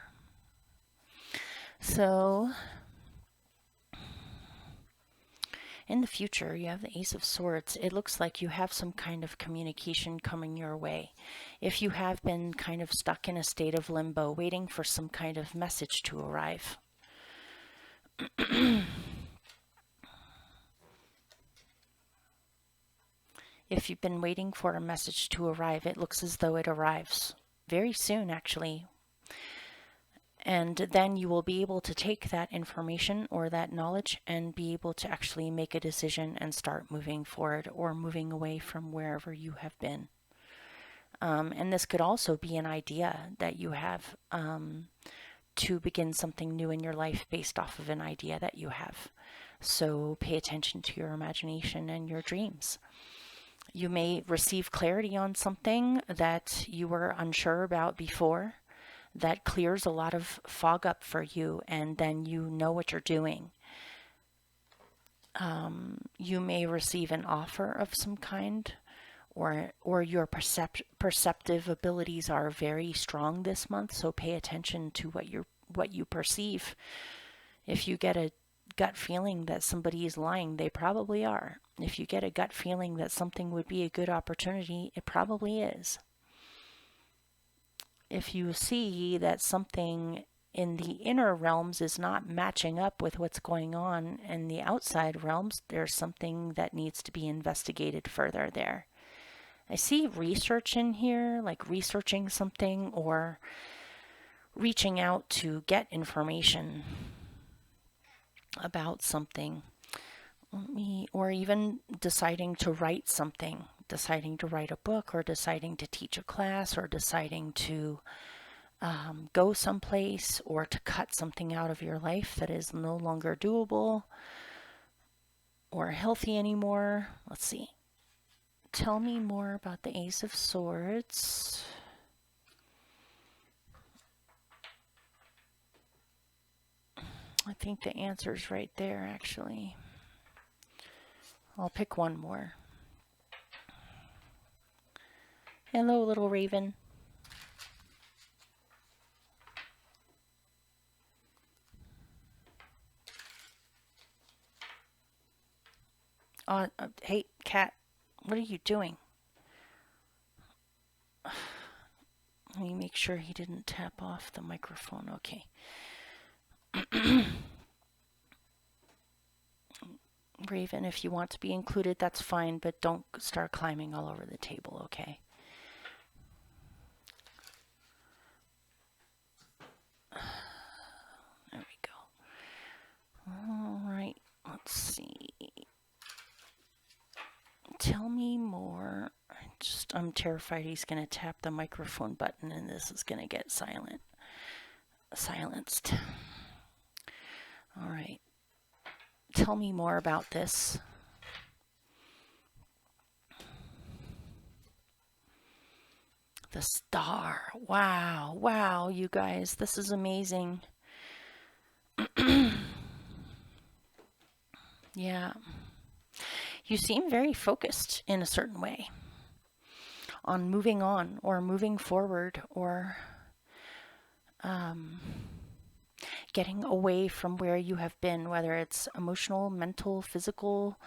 So, in the future, you have the Ace of Swords. It looks like you have some kind of communication coming your way. If you have been kind of stuck in a state of limbo, waiting for some kind of message to arrive. If you've been waiting for a message to arrive, it looks as though it arrives very soon, actually. And then you will be able to take that information or that knowledge and be able to actually make a decision and start moving forward, or moving away from wherever you have been. And this could also be an idea that you have to begin something new in your life based off of an idea that you have. So pay attention to your imagination and your dreams. You may receive clarity on something that you were unsure about before. That clears a lot of fog up for you, and then you know what you're doing. You may receive an offer of some kind, or your perceptive abilities are very strong this month, so pay attention to what you perceive. If you get a gut feeling that somebody is lying, they probably are. If you get a gut feeling that something would be a good opportunity, it probably is. If you see that something in the inner realms is not matching up with what's going on in the outside realms, there's something that needs to be investigated further there. I see research in here, like researching something or reaching out to get information about something. or even deciding to write something, deciding to write a book, or deciding to teach a class, or deciding to go someplace, or to cut something out of your life that is no longer doable or healthy anymore. Let's see. Tell me more about the Ace of Swords. I think the answer's right there, actually. I'll pick one more. Hello, little raven. Hey, cat, what are you doing? Let me make sure he didn't tap off the microphone. Okay. Raven, if you want to be included, that's fine, but don't start climbing all over the table, okay? There we go. All right, let's see. Tell me more. I'm terrified he's going to tap the microphone button and this is going to get silenced. All right. Tell me more about this. The star. Wow. Wow, you guys. This is amazing. Yeah. You seem very focused in a certain way on moving on or moving forward or getting away from where you have been, whether it's emotional, mental, physical.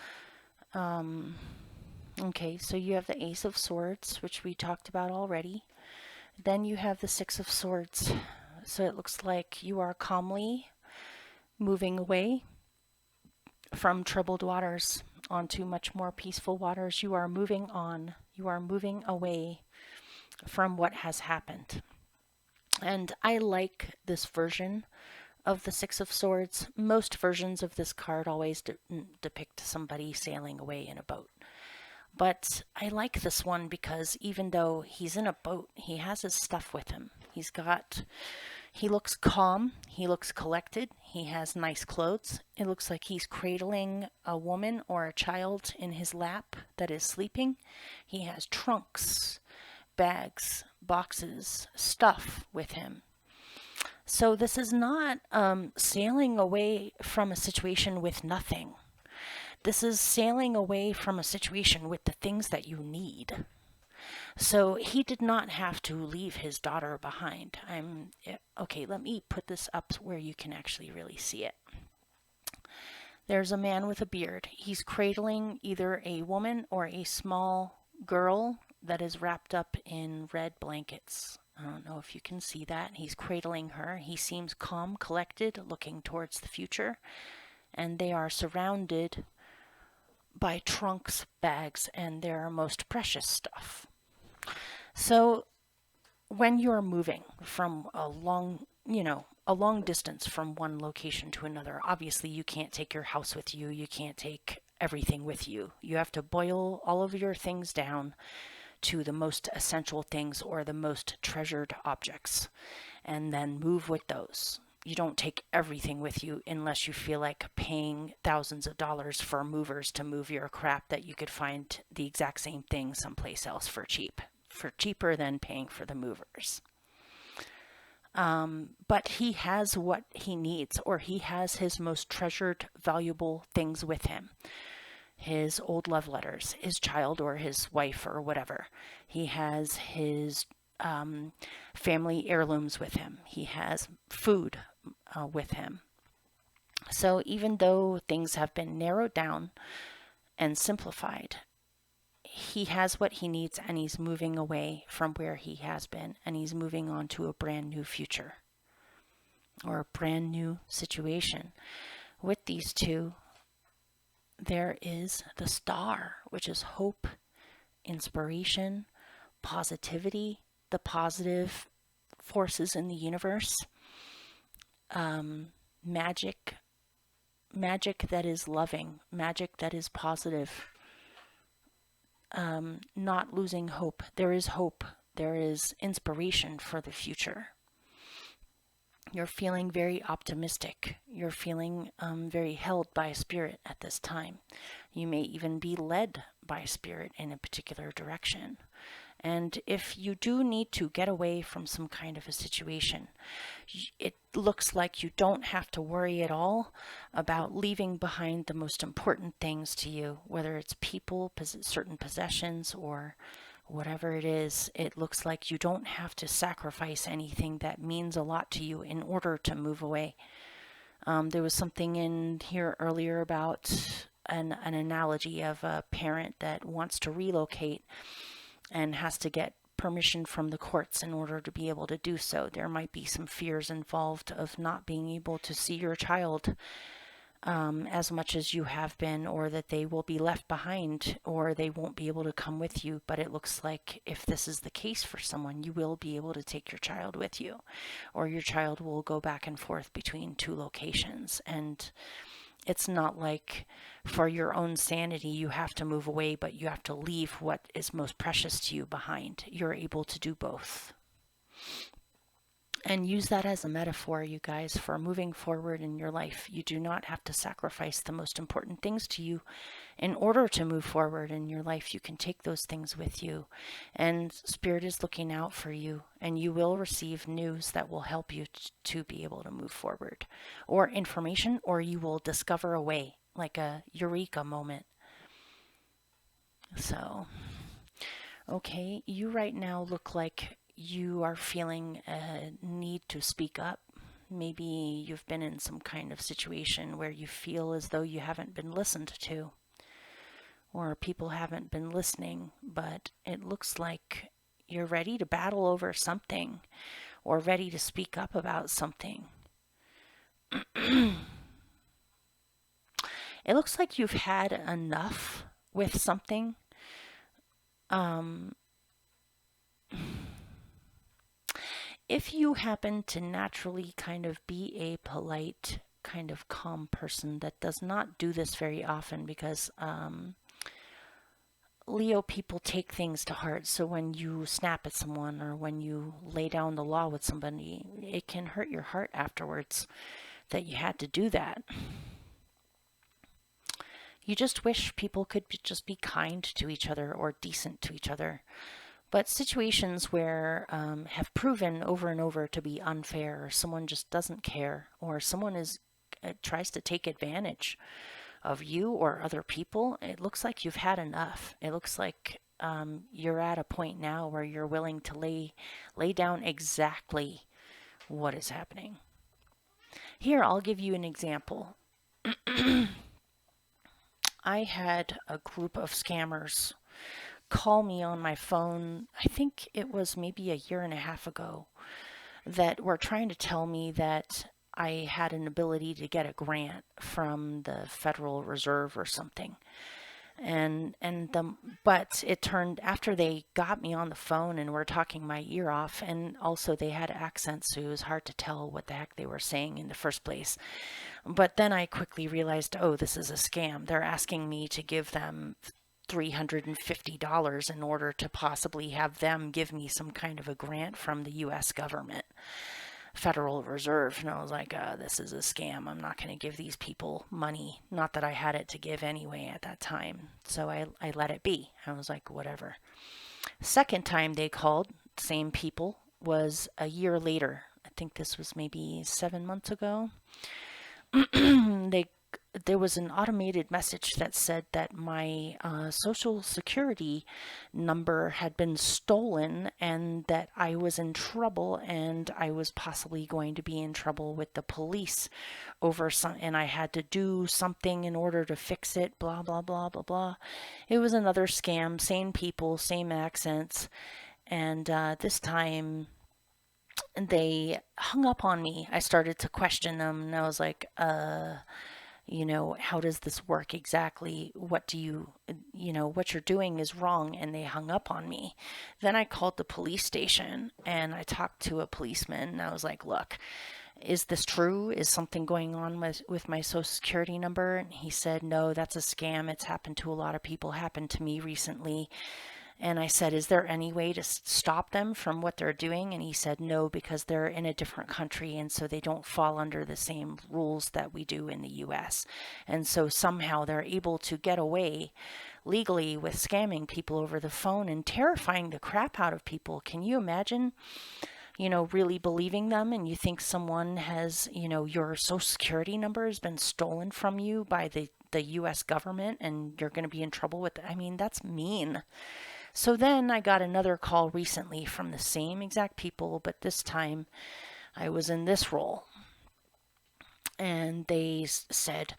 Okay, so you have the Ace of Swords, which we talked about already. Then you have the Six of Swords. So it looks like you are calmly moving away from troubled waters onto much more peaceful waters. You are moving on. You are moving away from what has happened. And I like this version of the Six of Swords. Most versions of this card always depict somebody sailing away in a boat. But I like this one because even though he's in a boat, he has his stuff with him. He looks calm, he looks collected, he has nice clothes. It looks like he's cradling a woman or a child in his lap that is sleeping. He has trunks, bags, boxes, stuff with him. So this is not sailing away from a situation with nothing. This is sailing away from a situation with the things that you need. So he did not have to leave his daughter behind. Okay, let me put this up where you can actually really see it. There's a man with a beard. He's cradling either a woman or a small girl that is wrapped up in red blankets. I don't know if you can see that. He's cradling her. He seems calm, collected, looking towards the future. And they are surrounded by trunks, bags, and their most precious stuff. So when you're moving from a long distance from one location to another, obviously you can't take your house with you. You can't take everything with you. You have to boil all of your things down to the most essential things or the most treasured objects and then move with those. You don't take everything with you unless you feel like paying thousands of dollars for movers to move your crap that you could find the exact same thing someplace else for cheaper than paying for the movers. But he has what he needs, or he has his most treasured, valuable things with him. His old love letters, his child or his wife or whatever. He has his family heirlooms with him. He has food with him. So even though things have been narrowed down and simplified, he has what he needs and he's moving away from where he has been and he's moving on to a brand new future or a brand new situation. With these two, there is the star, which is hope, inspiration, positivity, the positive forces in the universe, magic, magic that is loving, magic that is positive, not losing hope. There is hope. There is inspiration for the future. You're feeling very optimistic. You're feeling very held by spirit at this time. You may even be led by spirit in a particular direction. And if you do need to get away from some kind of a situation, it looks like you don't have to worry at all about leaving behind the most important things to you, whether it's people, certain possessions, or whatever it is. It looks like you don't have to sacrifice anything that means a lot to you in order to move away. There was something in here earlier about an analogy of a parent that wants to relocate and has to get permission from the courts in order to be able to do so. There might be some fears involved of not being able to see your child as much as you have been, or that they will be left behind, or they won't be able to come with you. But it looks like if this is the case for someone, you will be able to take your child with you, or your child will go back and forth between two locations. And it's not like for your own sanity you have to move away, but you have to leave what is most precious to you behind. You're able to do both. And use that as a metaphor, you guys, for moving forward in your life. You do not have to sacrifice the most important things to you in order to move forward in your life. You can take those things with you. And Spirit is looking out for you. And you will receive news that will help you to be able to move forward. Or information, or you will discover a way, like a eureka moment. So, okay, you right now look like you are feeling a need to speak up. Maybe you've been in some kind of situation where you feel as though you haven't been listened to, or people haven't been listening, but it looks like you're ready to battle over something, or ready to speak up about something. It looks like you've had enough with something. If you happen to naturally kind of be a polite, kind of calm person that does not do this very often, because Leo people take things to heart. So when you snap at someone, or when you lay down the law with somebody, it can hurt your heart afterwards that you had to do that. You just wish people could just be kind to each other or decent to each other. But situations where have proven over and over to be unfair, or someone just doesn't care, or someone tries to take advantage of you or other people, it looks like you've had enough. It looks like you're at a point now where you're willing to lay down exactly what is happening. Here, I'll give you an example. I had a group of scammers call me on my phone, I think it was maybe a year and a half ago, that were trying to tell me that I had an ability to get a grant from the Federal Reserve or something. But it turned, after they got me on the phone and were talking my ear off, and also they had accents, so it was hard to tell what the heck they were saying in the first place. But then I quickly realized, oh, this is a scam. They're asking me to give them $350 in order to possibly have them give me some kind of a grant from the U.S. government, Federal Reserve. And I was like, this is a scam. I'm not going to give these people money. Not that I had it to give anyway at that time. So I let it be. I was like, whatever. Second time they called, same people, was a year later. I think this was maybe 7 months ago. There was an automated message that said that my social security number had been stolen, and that I was in trouble, and I was possibly going to be in trouble with the police over and I had to do something in order to fix it, blah, blah, blah, blah, blah. It was another scam, same people, same accents, and this time they hung up on me. I started to question them, and I was like, how does this work exactly? What you're doing is wrong. And they hung up on me. Then I called the police station and I talked to a policeman, and I was like, look, is this true? Is something going on with my social security number? And he said, no, that's a scam. It's happened to a lot of people, happened to me recently. And I said, is there any way to stop them from what they're doing? And he said, no, because they're in a different country and so they don't fall under the same rules that we do in the US. And so somehow they're able to get away legally with scamming people over the phone and terrifying the crap out of people. Can you imagine? Really believing them, and you think someone has, your social security number has been stolen from you by the US government and you're going to be in trouble with it. I mean, that's mean. So then I got another call recently from the same exact people, but this time I was in this role. And they said,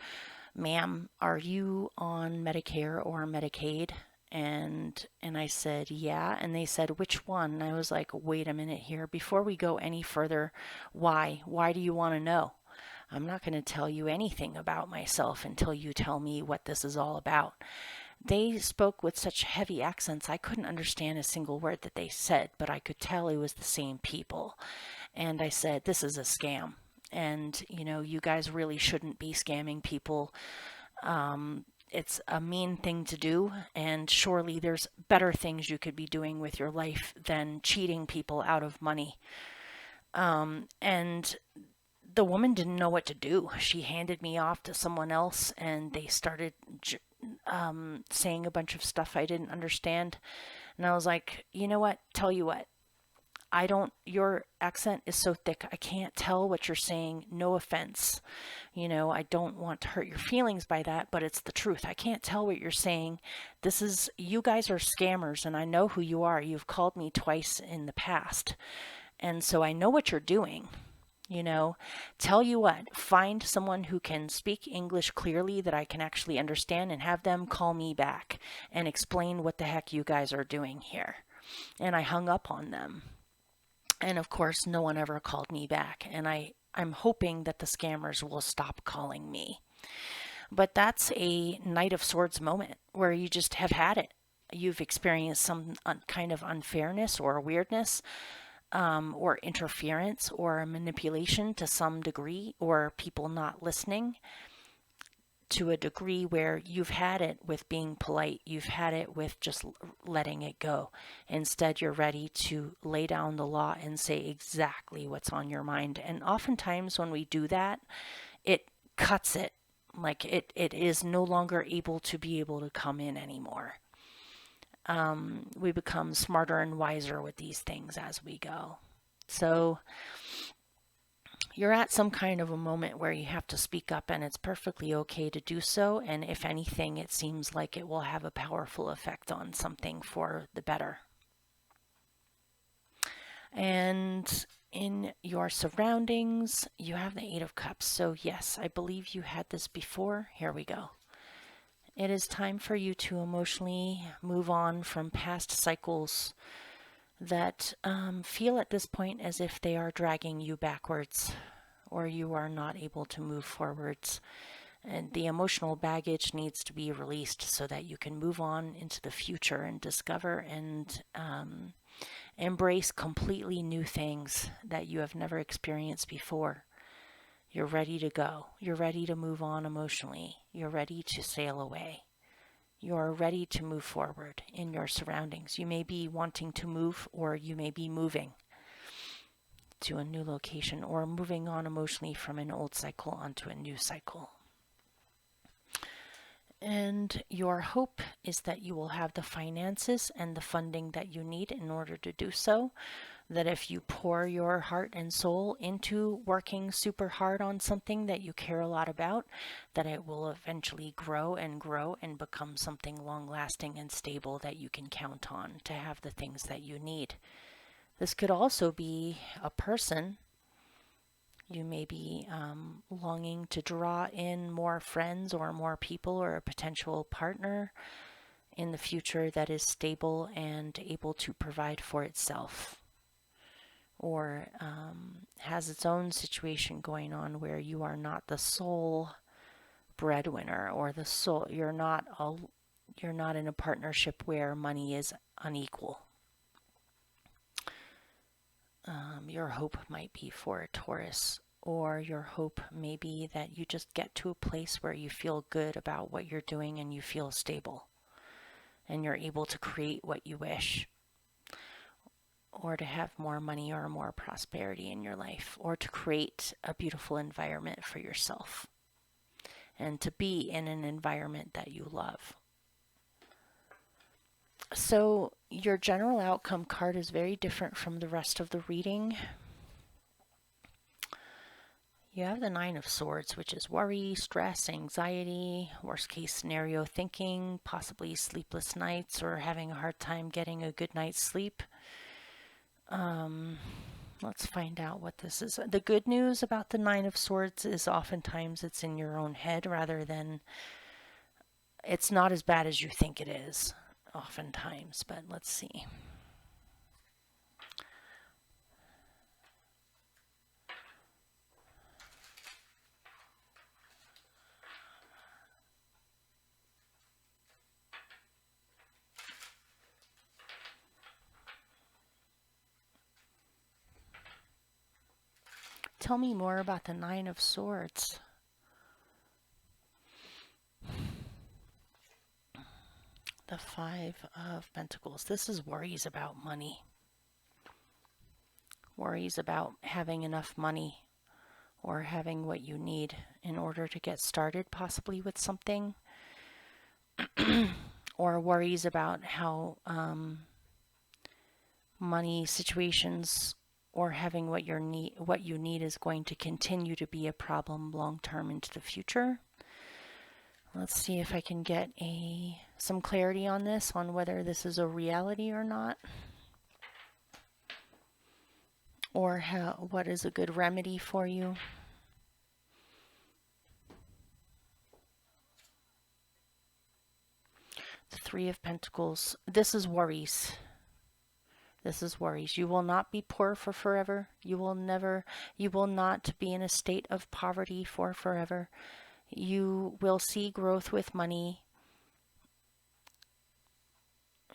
ma'am, are you on Medicare or Medicaid? And I said, yeah. And they said, which one? And I was like, wait a minute here. Before we go any further, why? Why do you want to know? I'm not going to tell you anything about myself until you tell me what this is all about. They spoke with such heavy accents, I couldn't understand a single word that they said, but I could tell it was the same people. And I said, this is a scam. And, you guys really shouldn't be scamming people. It's a mean thing to do, and surely there's better things you could be doing with your life than cheating people out of money. And the woman didn't know what to do. She handed me off to someone else, and they started saying a bunch of stuff I didn't understand. And I was like, you know what? Tell you what. Your accent is so thick, I can't tell what you're saying. No offense. I don't want to hurt your feelings by that, but it's the truth. I can't tell what you're saying. You guys are scammers, and I know who you are. You've called me twice in the past. And so I know what you're doing. Tell you what, find someone who can speak English clearly that I can actually understand and have them call me back and explain what the heck you guys are doing here. And I hung up on them. And of course, no one ever called me back. And I'm hoping that the scammers will stop calling me. But that's a Knight of Swords moment where you just have had it. You've experienced some kind of unfairness or weirdness. Or interference or manipulation to some degree, or people not listening to a degree where you've had it with being polite, you've had it with just letting it go. Instead, you're ready to lay down the law and say exactly what's on your mind. And oftentimes when we do that, it cuts it. Like it is no longer able to come in anymore. We become smarter and wiser with these things as we go. So you're at some kind of a moment where you have to speak up, and it's perfectly okay to do so. And if anything, it seems like it will have a powerful effect on something for the better. And in your surroundings, you have the Eight of Cups. So yes, I believe you had this before. Here we go. It is time for you to emotionally move on from past cycles that feel at this point as if they are dragging you backwards or you are not able to move forwards. And the emotional baggage needs to be released so that you can move on into the future and discover and embrace completely new things that you have never experienced before. You're ready to go. You're ready to move on emotionally. You're ready to sail away. You're ready to move forward in your surroundings. You may be wanting to move, or you may be moving to a new location, or moving on emotionally from an old cycle onto a new cycle. And your hope is that you will have the finances and the funding that you need in order to do so. That if you pour your heart and soul into working super hard on something that you care a lot about, that it will eventually grow and become something long-lasting and stable that you can count on to have the things that you need. This could also be a person. You may be longing to draw in more friends or more people or a potential partner in the future that is stable and able to provide for itself, or has its own situation going on where you are not the sole breadwinner or the sole. You're not in a partnership where money is unequal. Your hope might be for a Taurus or your hope may be that you just get to a place where you feel good about what you're doing and you feel stable and you're able to create what you wish, or to have more money or more prosperity in your life, or to create a beautiful environment for yourself and to be in an environment that you love. So your general outcome card is very different from the rest of the reading. You have the Nine of Swords, which is worry, stress, anxiety, worst case scenario thinking, possibly sleepless nights or having a hard time getting a good night's sleep. Let's find out what this is. The good news about the Nine of Swords is oftentimes it's in your own head rather than, it's not as bad as you think it is oftentimes, but let's see. Tell me more about the Nine of Swords. The Five of Pentacles. This is worries about money. Worries about having enough money or having what you need in order to get started, possibly with something. Or worries about how money situations or having what you need is going to continue to be a problem long term into the future. Let's see if I can get some clarity on this, on whether this is a reality or not, or what is a good remedy for you. The Three of Pentacles. This is worries. This is worries. You will not be poor for forever. You will not be in a state of poverty for forever. You will see growth with money.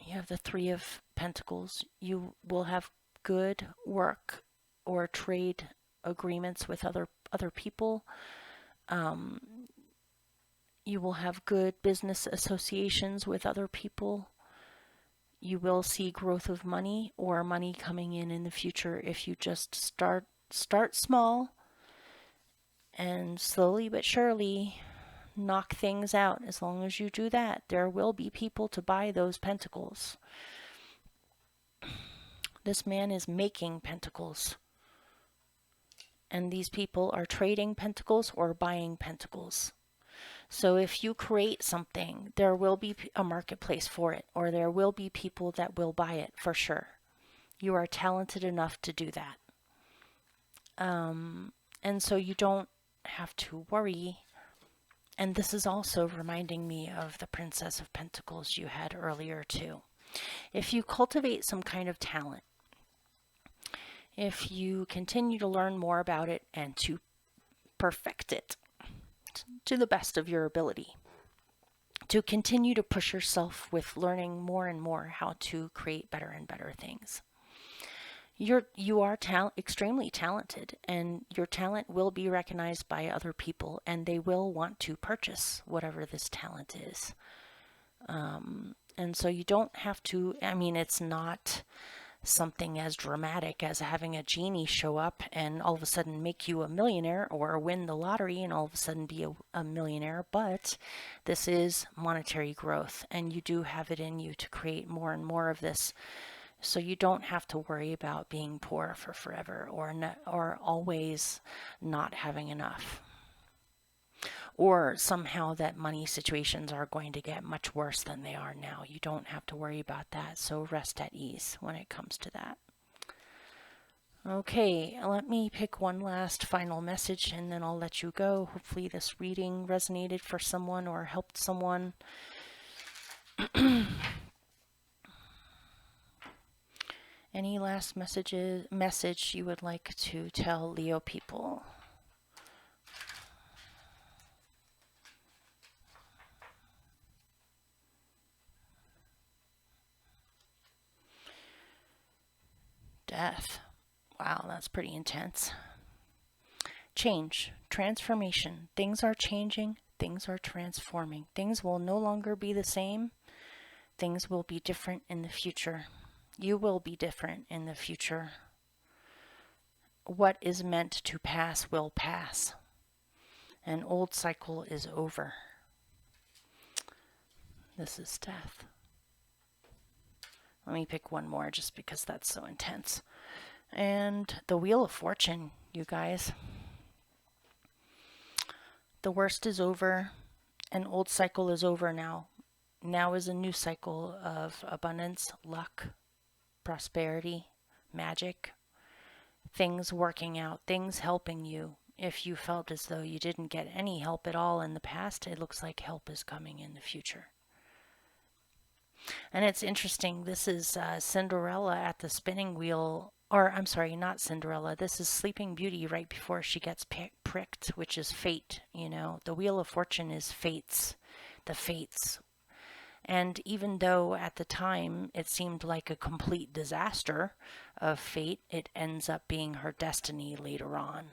You have the Three of Pentacles. You will have good work or trade agreements with other people. You will have good business associations with other people. You will see growth of money or money coming in the future if you just start small and slowly but surely knock things out. As long as you do that, there will be people to buy those pentacles. This man is making pentacles. And these people are trading pentacles or buying pentacles. So if you create something, there will be a marketplace for it, or there will be people that will buy it for sure. You are talented enough to do that. And so you don't have to worry. And this is also reminding me of the Princess of Pentacles you had earlier too. If you cultivate some kind of talent, if you continue to learn more about it and to perfect it to the best of your ability, to continue to push yourself with learning more and more how to create better and better things. You are extremely talented, and your talent will be recognized by other people, and they will want to purchase whatever this talent is. And so you don't have to, it's not something as dramatic as having a genie show up and all of a sudden make you a millionaire, or win the lottery and all of a sudden be a millionaire, but this is monetary growth, and you do have it in you to create more and more of this. So you don't have to worry about being poor for forever, or always not having enough, or somehow that money situations are going to get much worse than they are now. You don't have to worry about that. So rest at ease when it comes to that. Okay, let me pick one last final message and then I'll let you go. Hopefully this reading resonated for someone or helped someone. Any last message you would like to tell Leo people? Death. Wow, that's pretty intense. Change, transformation. Things are changing, things are transforming. Things will no longer be the same. Things will be different in the future. You will be different in the future. What is meant to pass will pass. An old cycle is over. This is death. Let me pick one more just because that's so intense. And the Wheel of Fortune, you guys. The worst is over. An old cycle is over now. Now is a new cycle of abundance, luck, prosperity, magic, things working out, things helping you. If you felt as though you didn't get any help at all in the past, it looks like help is coming in the future. And it's interesting, this is Cinderella at the spinning wheel, or I'm sorry, not Cinderella. This is Sleeping Beauty right before she gets pricked, which is fate. You know, the Wheel of Fortune is fates, the fates. And even though at the time it seemed like a complete disaster of fate, it ends up being her destiny later on.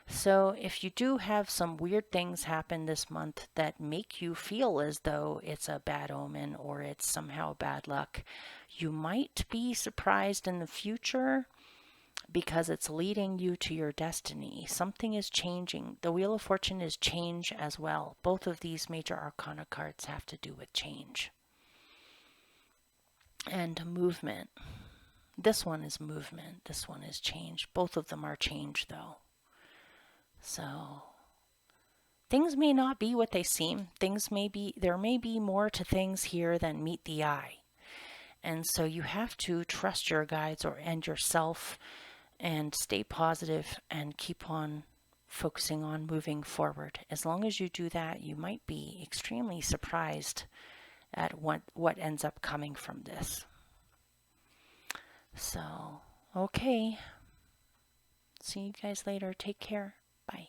So if you do have some weird things happen this month that make you feel as though it's a bad omen or it's somehow bad luck, you might be surprised in the future because it's leading you to your destiny. Something is changing. The Wheel of Fortune is change as well. Both of these major arcana cards have to do with change and movement. This one is movement. This one is change. Both of them are change though. So things may not be what they seem. There may be more to things here than meet the eye. And so you have to trust your guides and yourself and stay positive and keep on focusing on moving forward. As long as you do that, you might be extremely surprised at what ends up coming from this. So, okay. See you guys later. Take care. Bye.